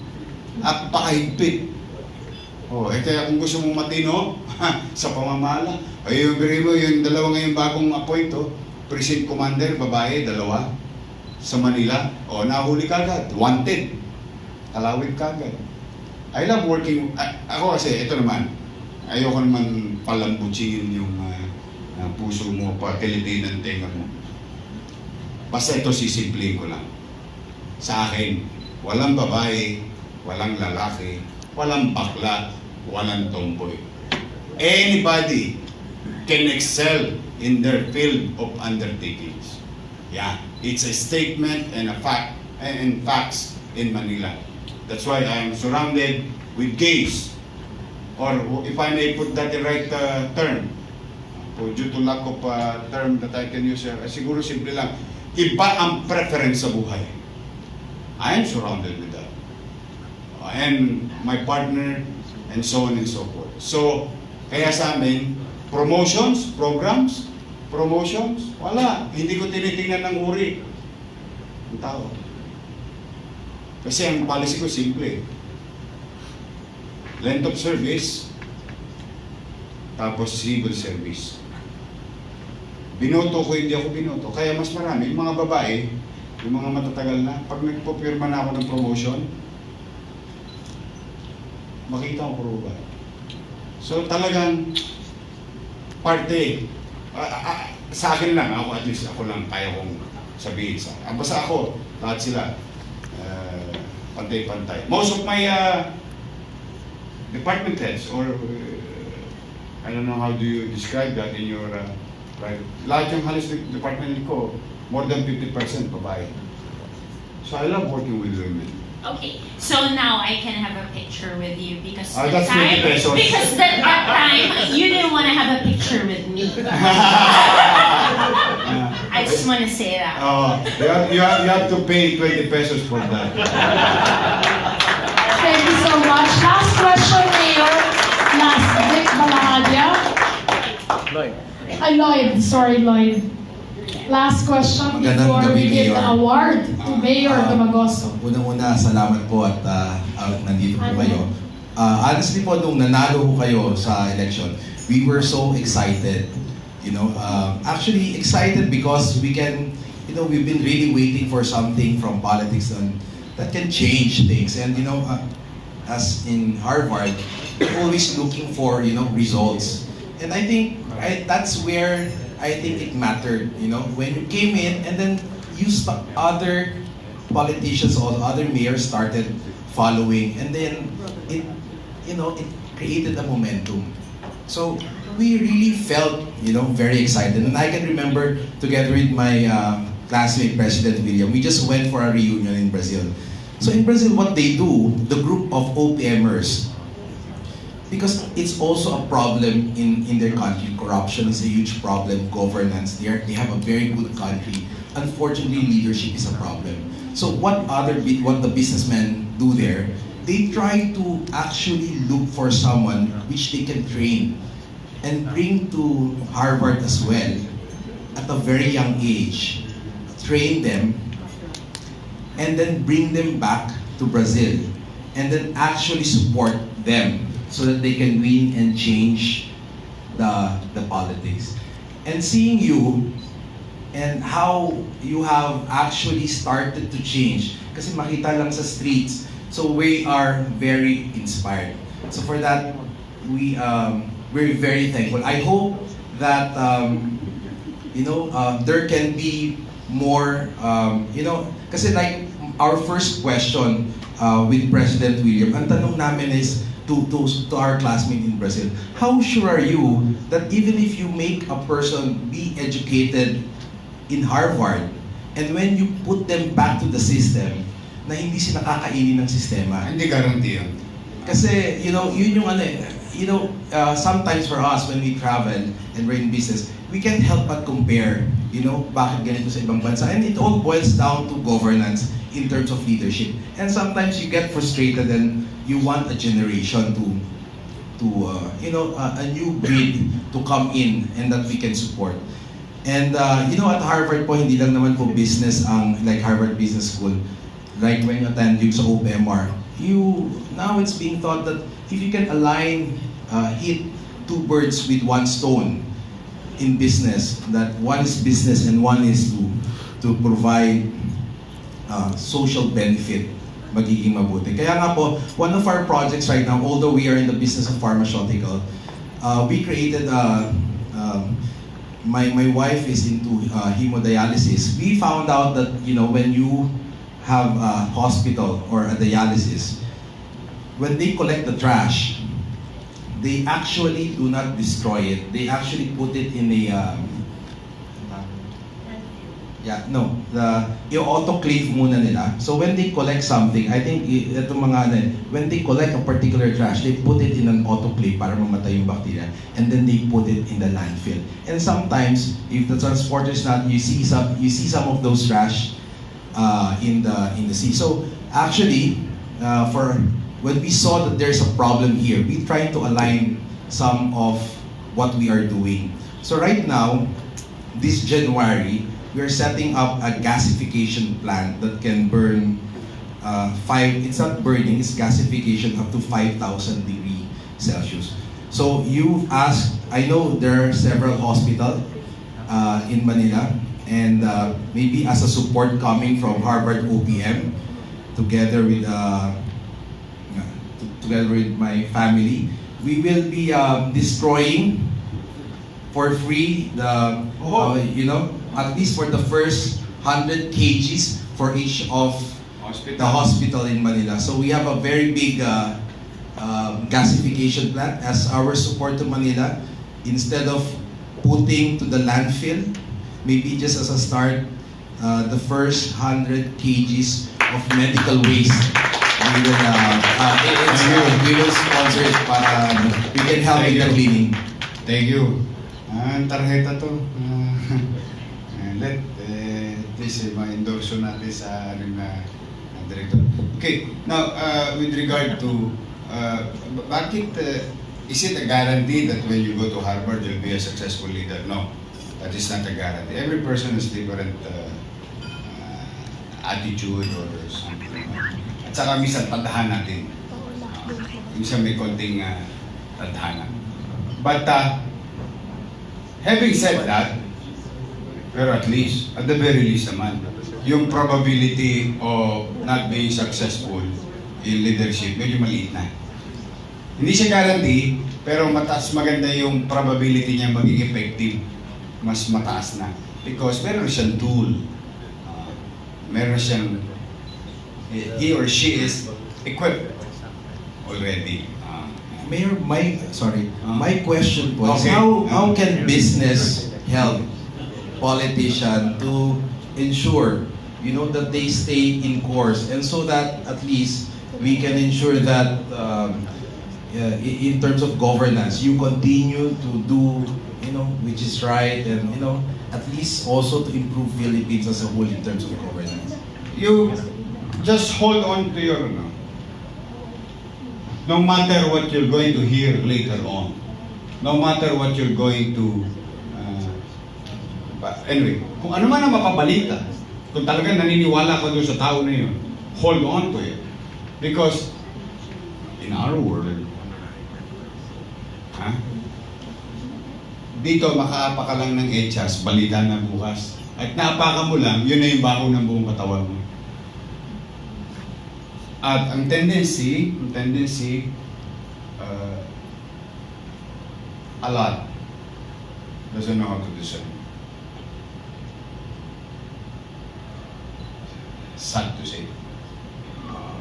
Napakahigpit. Oh, eh kaya kung gusto mong matino sa pamamahala, ay yung mo, yung dalawa ngayong bagong appoint, oh, precinct commander, babae, dalawa, sa Manila. Oh, nahuli kagad. Wanted. Kalawit kagad. I love working. Ako kasi, ito naman, ayoko naman palambutin yung puso mo, pakilitin ang tenga mo. Basta ito sisimplihin ko lang. Sa akin, walang babae, walang lalaki, walang bakla, walang tomboy. Anybody can excel in their field of undertakings. Yeah, it's a statement and a fact and facts in Manila. That's why I am surrounded with gays. Or if I may put that the right term, due to lack of term that I can use, siguro simple lang, iba ang preference sa buhay. I am surrounded with that. And my partner, and so on and so forth. So, kaya sa amin, promotions, programs, promotions, wala. Hindi ko tinitingnan ng uri ang tao. Kasi ang policy ko simple. Length of service, tapos civil service. Binoto ko, hindi ako binoto. Kaya mas marami, yung mga babae, yung mga matatagal na, pag nagpapirma na ako ng promotion, makita ko puro babae. So talagang parte, sa akin lang, ako at least ako lang kaya kong sabihin sa akin. Basta ako, lahat sila, pantay-pantay. Most of my department heads, or I don't know how do you describe that in your private. Lahat yung halos department ko, more than 50% babae. So I love working with women. Okay, so now I can have a picture with you because That's 20 pesos. because that time you didn't want to have a picture with me. I just want to say that. You have to pay 20 pesos for that. Thank you so much. Last question, Mayor. Last, Vic Balahadia. Lloyd. Sorry, Lloyd. Last question Magandang before we gabi, give the Mayor. award to Mayor Dumagoso. Unang-una, salamat po at nandito po kayo. Honestly po, nung nanalo po kayo sa election, we were so excited. You know, actually excited because we can, you know, we've been really waiting for something from politics that can change things. And you know, as in Harvard, we're always looking for, you know, results. And I think that's where I think it mattered, you know, when you came in and then other politicians or other mayors started following, and then it, you know, it created a momentum. So we really felt, you know, very excited. And I can remember together with my classmate, President William, we just went for a reunion in Brazil. So in Brazil, what they do, the group of OPMers, because it's also a problem in their country. Corruption is a huge problem. Governance, they have a very good country. Unfortunately, leadership is a problem. So what the businessmen do there? They try to actually look for someone which they can train and bring to Harvard as well at a very young age. Train them and then bring them back to Brazil and then actually support them so that they can win and change the politics. And seeing you and how you have actually started to change, kasi makita lang sa streets, so we are very inspired. So for that, we're very thankful. I hope that there can be more, kasi like our first question with President William, ang tanong namin is to our classmate in Brazil, how sure are you that even if you make a person be educated in Harvard, and when you put them back to the system, na hindi sila kakainin ng sistema? Hindi guarantee yun. Kasi, yun yung sometimes for us when we travel and we're in business, we can't help but compare, bakit ganito sa ibang bansa. And it all boils down to governance in terms of leadership. And sometimes you get frustrated and you want a generation a new breed to come in and that we can support. And at Harvard po, hindi lang naman po business ang like Harvard Business School. Like when you attend yung sa OPMR, now it's being thought that if you can hit two birds with one stone in business, that one is business and one is to provide social benefit, magiging mabuti. Kaya nga po, one of our projects right now, although we are in the business of pharmaceutical, we created my wife is into hemodialysis. We found out that when you have a hospital or a dialysis, when they collect the trash, they actually do not destroy it. They actually put it in a i-autoclave muna nila. So when they collect something, I think when they collect a particular trash, they put it in an autoclave para mamatay yung bacteria, and then they put it in the landfill. And sometimes, if the transporter is not, you see some of those trash in the sea. So actually, when we saw that there's a problem here, we tried to align some of what we are doing. So right now, this January, we are setting up a gasification plant that can burn it's not burning, it's gasification up to 5,000 degrees Celsius. So you've asked, I know there are several hospitals in Manila, and maybe as a support coming from Harvard OPM, together with my family, we will be destroying for free at least for the first 100 kgs for each of the hospital in Manila. So we have a very big gasification plant as our support to Manila. Instead of putting to the landfill, maybe just as a start, the first 100 kgs of medical waste, we will sponsor it para we can help in the cleaning. Thank you. Ang tarjeta to. Please ma-endorse natin sa director. Okay, now with regard to bakit is it a guarantee that when you go to Harvard you'll be a successful leader? No, that is not a guarantee. Every person has different attitude or something. At saka minsan tadhana natin. Minsan may konting tadhana. But having said that, pero at least, at the very least naman, yung probability of not being successful in leadership, medyo maliit na. Hindi siya guarantee, pero maganda yung probability niya maging effective. Mas mataas na. Because meron siyang tool. Meron siyang, he or she is equipped already. Mayor, my question was, how can business help politician to ensure that they stay in course, and so that at least we can ensure that in terms of governance, you continue to do, which is right, and at least also to improve Philippines as a whole in terms of governance. You just hold on to your, no matter what you're going to hear later on, no matter what you're going to, but anyway, kung ano man ang mapabalita, kung talagang naniniwala ka doon sa tao na yun, hold on to it. Because in our world, dito makaapa ka lang ng echas, balita na bukas. At naapakan mo lang, yun na yung baho ng buong katawan mo. At ang tendency, a lot doesn't know how to discern. Sad to say.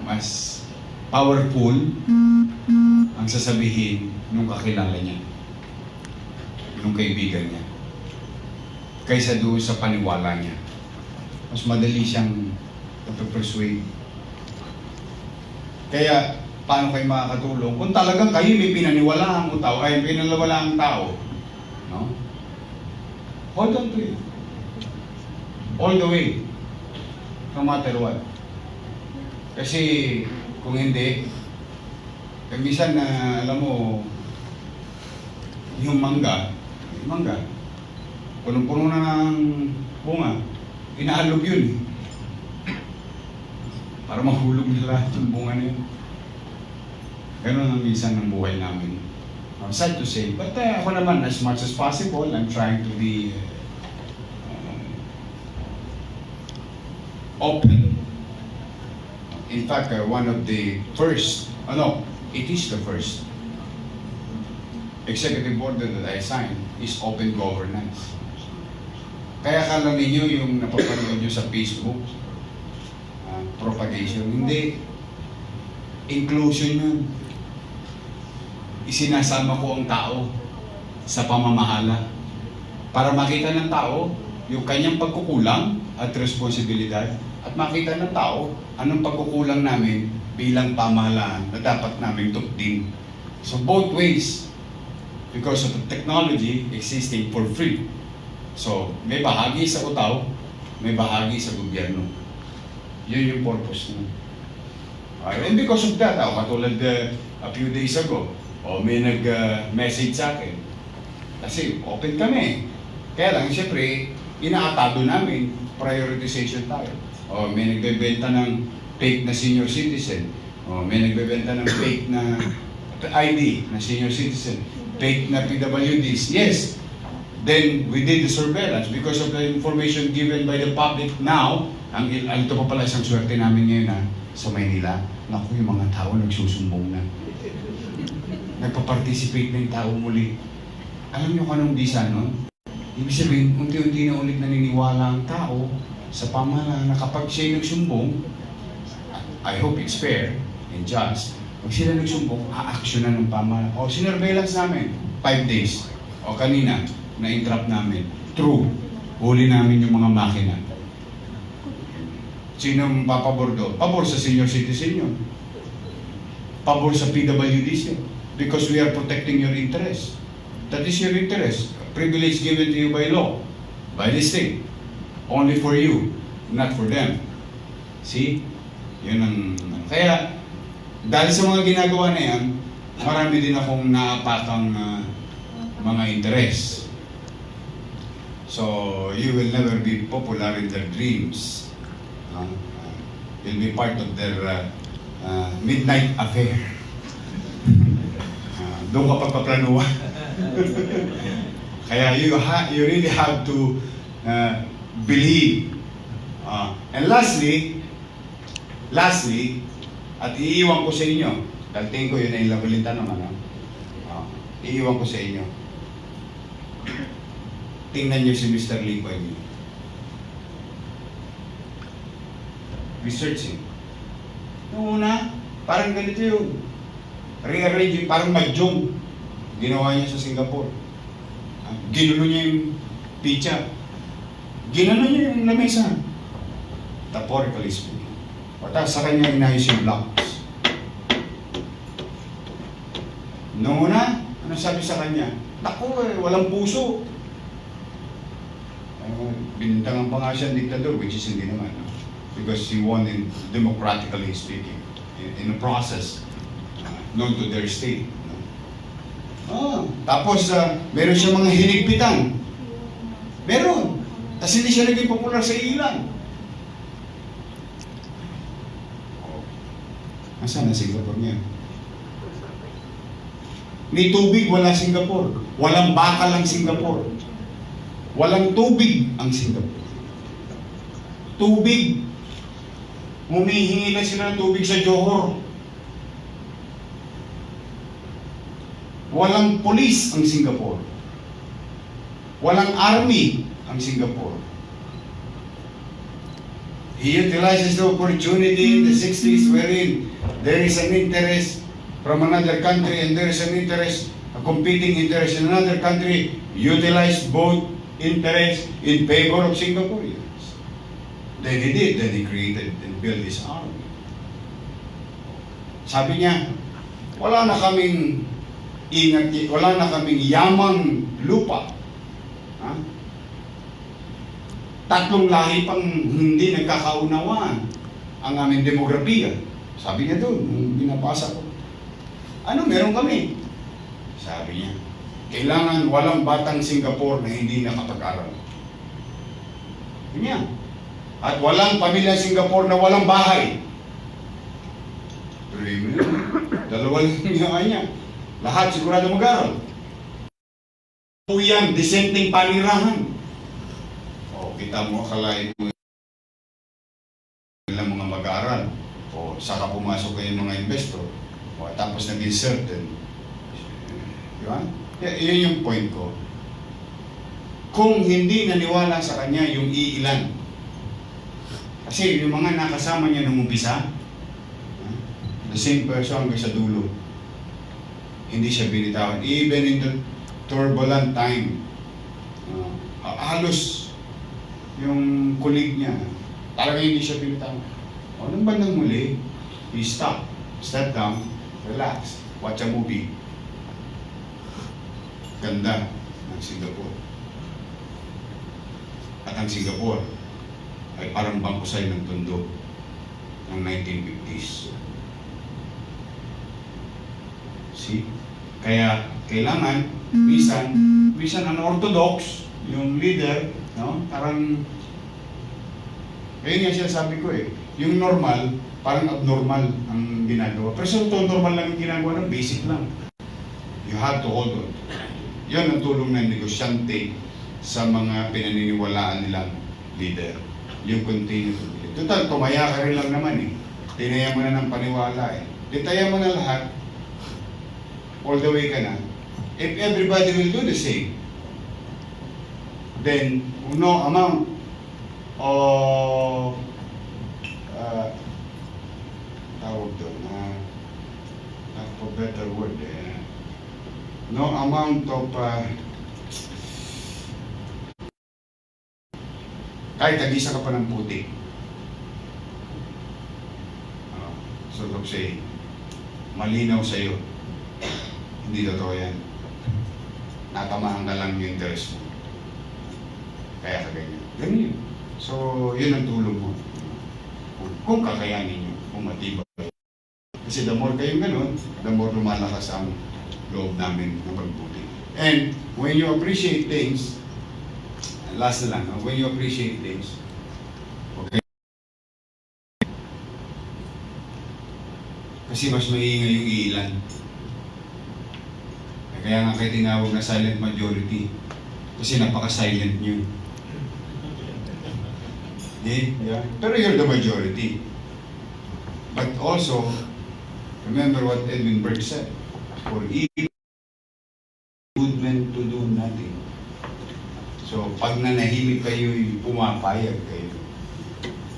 Mas powerful ang sasabihin nung kakilala niya, nung kaibigan niya, kaysa doon sa paniwala niya. Mas madali siyang persuade. Kaya, paano kayo makakatulong? Kung talagang kayo may pinaniwalaan mo tao, ay pinaniwalaang tao, no? Hold on to it. All the way. No matter what. Kasi, kung hindi, minsan na, alam mo, yung mangga, punong-puno na ng bunga, inaalog yun. Para mahulog nila yung bunga na yun. Ganun ang minsan ng buhay namin. Sad to say, but ako naman, as much as possible, I'm trying to be open. In fact, one of the first, it is the first executive order that I signed is open governance. Kaya kala ninyo yung napapanood nyo sa Facebook, propagation. Hindi. Inclusion yun. Isinasama ko ang tao sa pamamahala para makita ng tao yung kanyang pagkukulang at responsibilidad at makita ng tao anong pagkukulang namin bilang pamahalaan na dapat namin tukdin. So both ways, because of the technology existing for free. So may bahagi sa utaw, may bahagi sa gobyerno. Yun yung purpose mo. And because of that, katulad a few days ago, may nag-message sa akin. Kasi open kami. Kaya lang, siyempre, inaatado namin, prioritization tayo. May nagbebenta ng fake na senior citizen. May nagbebenta ng fake na ID na senior citizen. Fake na PWDs. Yes. Then, we did the surveillance because of the information given by the public now. Ito pa pala isang swerte namin ngayon sa Maynila. Naku, yung mga tao nagsusumbong na. Nagpa-participate na yung tao muli. Alam niyo kung anong bisa nun? Ibig sabihin, unti-unti na ulit naniniwala ang tao sa pamahalaan na kapag siya nagsumbong, I hope it's fair and just, pag sila nagsumbong, a-actionan ng pamahalaan. Sinurveillance namin, 5 days. Kanina, na-entrap namin. True, huli namin yung mga makina. Sinong papabor doon? Pabor sa senior citizen yun. Pabor sa PWDs yun. Because we are protecting your interest. That is your interest. Privilege given to you by law, by the state. Only for you, not for them. See? Yun ang... Kaya, dahil sa mga ginagawa na yan, marami din akong naapatang mga interest. So, you will never be popular in their dreams. You'll be part of their midnight affair. Doon ka pagpaplanuhan. Kaya you really have to believe. And lastly, at iiwan ko sa inyo, dahil tingin ko yun na yung balita naman, iiwan ko sa inyo. Tingnan niyo si Mr. Lee Kuan Yew. Research him. Noong una, parang ganito yun. Rearrange, parang mahjong. Ginawa niya sa Singapore. Ginulo niya yung pizza. Ginulo niya yung lamesa. Metaphorically speaking. Tapos sa kanya inayos yung blocks. Noong una, ano sabi sa kanya? Naku, walang puso. Binintangan pa nga siya ng diktador, which is hindi naman. No? Because he won in democratically speaking, in a process known to their state. No? Tapos, meron siya mga hinigpitan. Meron. Tapos hindi siya naging popular sa ilan. Nasaan na Singapore niya? May tubig, wala Singapore. Walang bakal ang Singapore. Walang tubig ang Singapore. Tubig. Humihingi na sila ng tubig sa Johor. Walang police ang Singapore. Walang army ang Singapore. He utilizes the opportunity in the 60s wherein there is an interest from another country and there is an interest, a competing interest in another country, utilize both interests in favor of Singaporeans. Then he did, then he created and built his army. Sabi niya, wala na kaming yamang lupa. Ha? Tatlong lahi pang hindi nagkakaunawaan ang aming demografiya. Sabi niya doon, nung binabasa ko. Ano meron kami? Sabi niya, kailangan walang batang Singapore na hindi nakapag-aral. Ganyan. At walang pamilya Singapore na walang bahay. Pero yun, dalawa lang niya. Lahat sigurado mag-aral. Yan, dissenting panirahan. O, kita mo, akalain mo ilang mga mag-aaral. O, saka pumasok kayo mga investor. O, tapos naging certain. Diba? Yun yung point ko. Kung hindi naniwala sa kanya yung iilan, kasi yung mga nakasama niya nung umpisa, the same person hanggang sa dulo, hindi siya binitawan. Even in the turbulent time, halos yung kulig niya, talaga hindi siya binitawan. O, nung bandang muli, he stopped, step down, relax, watch a movie. Ganda ng Singapore. At ang Singapore ay parang bangkusay ng tundo ng 1950s. See? Kaya kailangan, minsan unorthodox yung leader, no? Parang, ayun nga siya sabi ko yung normal, parang abnormal ang ginagawa. Pero sa totoo, normal lang ang ginagawa ng basic lang. You have to hold on. Yan ang tulong ng negosyante sa mga pinaniniwalaan nilang leader. Yung continue to believe. Total, tumaya ka rin lang naman Tinaya mo na ng paniwala Ditaya mo na lahat. All the way ka na. If everybody will do the same, then no amount of tawag doon not for better word no amount of kahit tag-isa ka pa ng putik. Sort of say, malinaw sa'yo. Hindi totoo yan. Natamaan ka lang yung interest mo. Kaya ka ganyan. Ganyan yun. So, yun ang tulong mo. Kung kakayanin nyo, kung matibay. Kasi the more kayong ganun, the more lumalakas ang loob namin na magbuti. And when you appreciate things, last na lang, when you appreciate things, okay, kasi mas maingay yung iilan. Kaya nga kayo tinawag na silent majority. Kasi napaka-silent nyo. Yeah. Pero you're the majority. But also, remember what Edwin Burke said. For evil, good men to do nothing. So, pag nanahimik kayo, pumapayag kayo.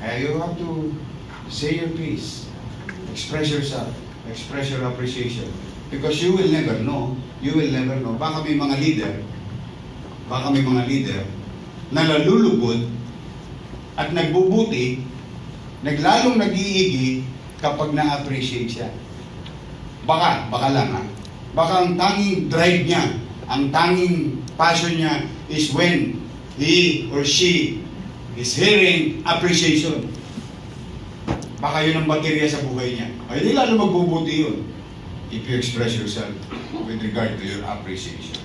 Kaya you have to say your piece. Express yourself. Express your appreciation. Because you will never know. You will never know. Baka may mga leader na nalulugod at nagbubuti, naglalong nag-iigi kapag na-appreciate siya. Baka lang Baka ang tanging drive niya, ang tanging passion niya is when he or she is hearing appreciation. Baka yun ang baterya sa buhay niya. Ay, di lalo magbubuti yun if you express yourself with regard to your appreciation.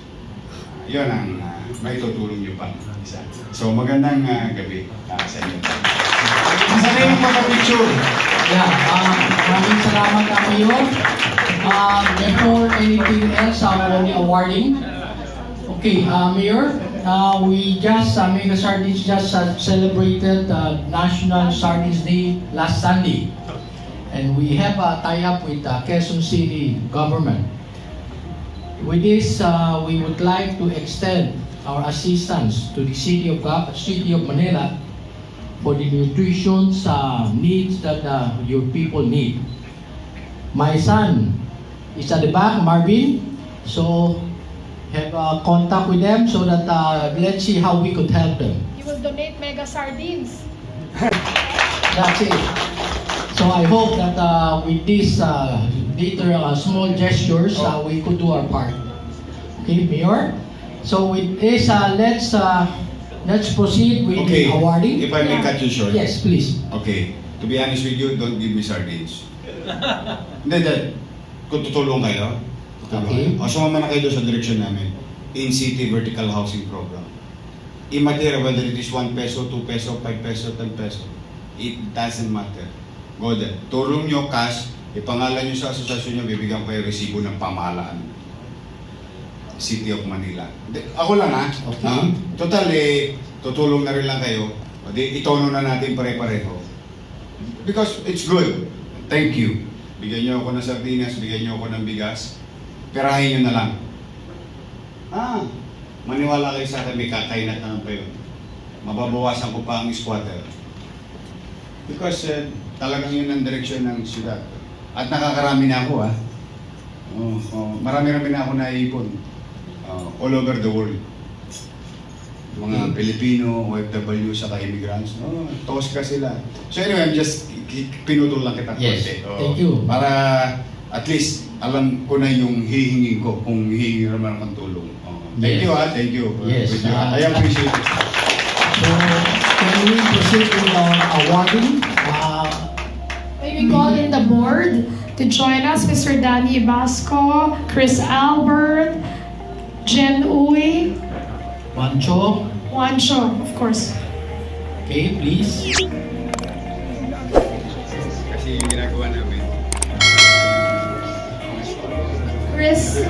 Yun ang may tutulong niyo pa. Isa. So, magandang gabi sa inyo. Sana yung mga picture. Yeah, maraming salamat Mayor. Before anything else, on the awarding. Okay, Mayor, we just, Mega Sardines just celebrated National Sardines Day last Sunday. And we have a tie-up with Quezon City government. With this, we would like to extend our assistance to the City of Manila for the nutrition needs that your people need. My son is at the back, Marvin, so have contact with them so that let's see how we could help them. You will donate Mega Sardines. That's it. So I hope that with these small gestures, we could do our part. Okay, Mayor? So with this, let's proceed with the awarding. If I may cut you short. Yes, please. Okay. To be honest with you, don't give me sardines. Hindi. Kung tutulong kayo, Okay. o sumama na kayo doon sa direksyon namin. In-city vertical housing program. Immaterial whether it is 1 peso, 2 peso, 5 peso, 10 peso. It doesn't matter. Go there. Tulong nyo, cash, ipangalan nyo sa asosasyon nyo, bibigyan ko yung resibo ng pamahalaan. City of Manila. Ako lang ha. Okay. Total tutulong na rin lang kayo. Itono na natin pare-pareho. Because it's good. Thank you. Bigyan nyo ako ng sardinas, bigyan nyo ako ng bigas. Perahin nyo na lang. Maniwala kayo sa akin, may kakainat naman pa yun. Mababawasan ko pa ang squatter. Because talagang yun ang direksyon ng syudad. At nakakarami na ako marami-rami na ako naipon. All over the world. Mga Pilipino, OFW, saka immigrants. Tosca sila. So anyway, I'm just pinutol lang kita. Yes, thank you. Para at least alam ko na yung hihingin ko kung hihingi naman akong tulong. Thank you thank you. Yes. I appreciate it. So, can we proceed with our awarding? May we call in the board to join us, Mr. Danny Basco, Chris Albert, Jen Uy, Juancho. of course. Okay, please. Kasi yung ginagawa namin. Chris